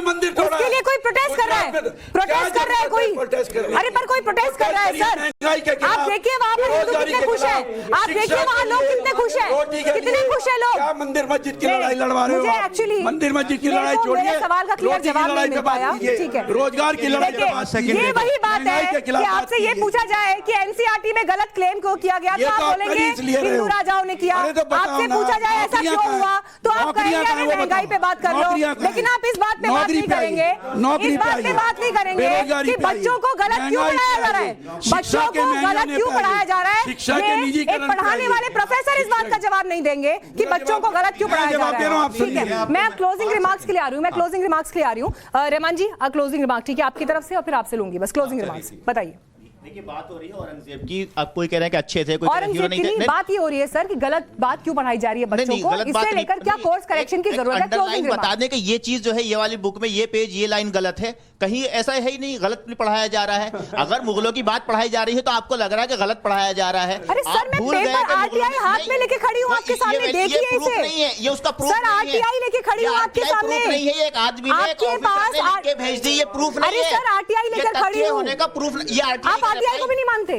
उसके लिए कोई प्रोटेस्ट कर रहा है? प्रोटेस्ट कर रहा है कोई? अरे पर कोई प्रोटेस्ट कर रहा है सर? आप देखिए वहाँ पर हिंदू कितने खुश है, आप देखिए वहाँ लोग कितने खुश है, कितने खुश है लोग. मंदिर मस्जिद की लड़ाई लड़वा रहे हो? मुझे एक्चुअली मंदिर मस्जिद की लड़ाई छोड़िए, सवाल का क्लियर जवाब नहीं मिल पाया. ठीक है, रोजगार की लड़ाई. ये वही बात है कि आपसे ये पूछा जाए कि एनसीईआरटी में गलत क्लेम को किया गया था, आप बोलेंगे हिंदू राजाओं ने किया. आपसे पूछा जाए ऐसा क्यों हुआ, तो आप कहेंगे अरे महंगाई पे बात कर लो. लेकिन आप इस बात पे बात नहीं करेंगे, इस बात पे बात नहीं करेंगे कि बच्चों को गलत क्यों पढ़ाया जा रहा है, बच्चों को गलत क्यों पढ़ाया जा रहा है. एक पढ़ाने वाले प्रोफेसर इस बात का जवाब नहीं देंगे कि बच्चों को गलत क्यों पढ़ाया जा रहा है. ठीक है, मैं क्लोजिंग रिमार्क्स के लिए आ रही हूँ, मैं क्लोजिंग रिमार्क्स के लिए आ रही हूँ. रेमान जी, क्लोजिंग रिमार्क ठीक है आपकी तरफ से, और फिर आपसे लूंगी बस क्लोजिंग रिमार्क्स. बताइए. देखिए, बात हो रही है औरंगजेब की. अब कोई कह रहा है कि अच्छे थे, कोई कह रहा है हीरो नहीं थे. बात ये हो रही है सर कि गलत बात क्यों पढ़ाई जा रही है बच्चों को, इससे लेकर क्या कोर्स करेक्शन की जरूरत है. अंडरलाइन बता दें कि ये चीज जो है, ये वाली बुक में ये पेज, ये लाइन गलत है. कहीं ऐसा है ही नहीं, गलत भी पढ़ाया जा रहा है. अगर मुगलों की बात पढ़ाई जा रही है तो आपको लग रहा है कि गलत पढ़ाया जा रहा है. अरे सर, मैं पेपर आरटीआई हाथ में लेके खड़ी हूँ आपके सामने, देखिए इसे. नहीं है ये, उसका प्रूफ सर, आरटीआई लेके खड़ी हूँ आपके सामने. नहीं है, एक आदमी ने आपके पास भेज दी, ये प्रूफ नहीं है. अरे सर, आरटीआई लेकर खड़ी हूँ होने का प्रूफ. ये आप आरटीआई को भी नहीं मानते?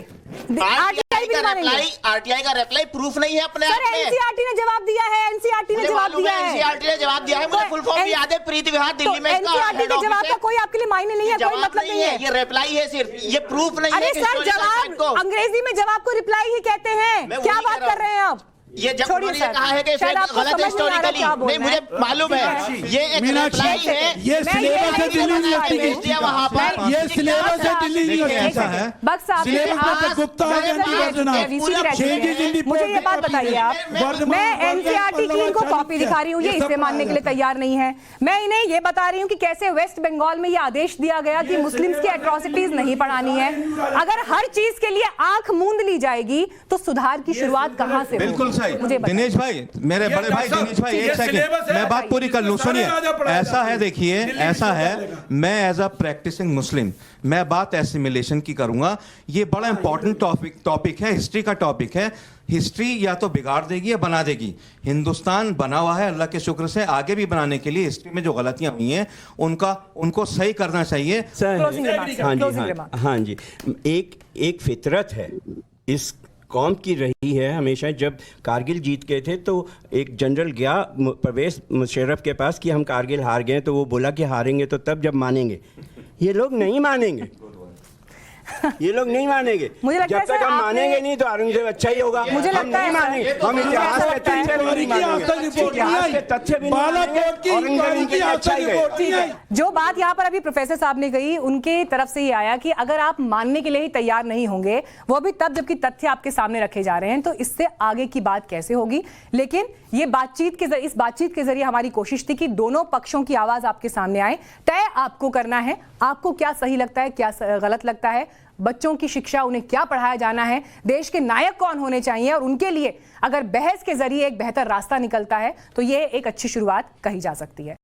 आरटीआई का रिप्लाई प्रूफ नहीं है अपने आप में. एनसीईआरटी ने जवाब दिया है, एनसीईआरटी ने जवाब दिया है. एनसीईआरटी ने जवाब दिया है, मुझे फुल फॉर्म भी याद है. प्रीति विहार दिल्ली में एनसीईआरटी के जवाब का कोई आपके लिए मायने नहीं है, कोई मतलब नहीं है. ये रिप्लाई है सिर्फ, ये प्रूफ नहीं है. अरे सर, जवाब अंग्रेजी में जवाब को रिप्लाई ही कहते हैं. क्या बात कर रहे हैं आप? ये जब उन्होंने कहा है कि गलत हिस्टोरिकली नहीं, मुझे मालूम है ये एक रिप्लाई है. ये सिलेबस है दिल्ली यूनिवर्सिटी की, वहां पर ये सिलेबस है दिल्ली यूनिवर्सिटी ऐसा है. मुझे ये बात बताइए आप, मैं एनसीईआरटी की इनको कॉपी दिखा रही हूँ, ये इसे मानने के लिए तैयार नहीं है. मैं इन्हें ये बता रही हूँ कि कैसे वेस्ट बंगाल में ये आदेश दिया गया कि मुस्लिम्स की एट्रोसिटीज नहीं पढ़ानी है. अगर हर चीज के लिए आंख मूंद ली जाएगी तो सुधार की शुरुआत कहां से? बिल्कुल दिनेश भाई, मेरे बड़े भाई दिनेश भाई, एक सेकंड मैं बात पूरी कर लूं. सुनिए, ऐसा है, देखिए ऐसा है, मैं एज अ प्रैक्टिसिंग मुस्लिम मैं बात एसिमिलेशन की करूंगा. ये बड़ा इंपॉर्टेंट टॉपिक है, हिस्ट्री का टॉपिक है. हिस्ट्री या तो बिगाड़ देगी या बना देगी. हिंदुस्तान बना हुआ है अल्लाह के शुक्र से, आगे भी बनाने के लिए हिस्ट्री में जो गलतियां हुई हैं उनको सही करना चाहिए. हाँ जी, एक फितरत है इस कौम की रही है हमेशा. जब कारगिल जीत गए थे तो एक जनरल गया परवेज मुशर्रफ के पास कि हम कारगिल हार गए, तो वो बोला कि हारेंगे तो तब जब मानेंगे. ये लोग नहीं मानेंगे, ये लोग नहीं मानेंगे. जब तक हम मानेंगे नहीं तो औरंगजेब अच्छा ही होगा. मुझे हम नहीं मानेंगे, हम इतिहास के तथ्य भी नहीं मानेंगे. जो बात यहाँ पर अभी प्रोफेसर साहब ने कही, उनके तरफ से ये आया कि अगर आप मानने के लिए ही तैयार नहीं होंगे, वो भी तब जबकि तथ्य आपके सामने रखे जा रहे हैं, तो इससे आगे की बात कैसे होगी. लेकिन ये इस बातचीत के जरिए हमारी कोशिश थी कि दोनों पक्षों की आवाज आपके सामने आए. तय आपको करना है, आपको क्या सही लगता है, क्या गलत लगता है, बच्चों की शिक्षा, उन्हें क्या पढ़ाया जाना है, देश के नायक कौन होने चाहिए, और उनके लिए अगर बहस के जरिए एक बेहतर रास्ता निकलता है तो ये एक अच्छी शुरुआत कही जा सकती है.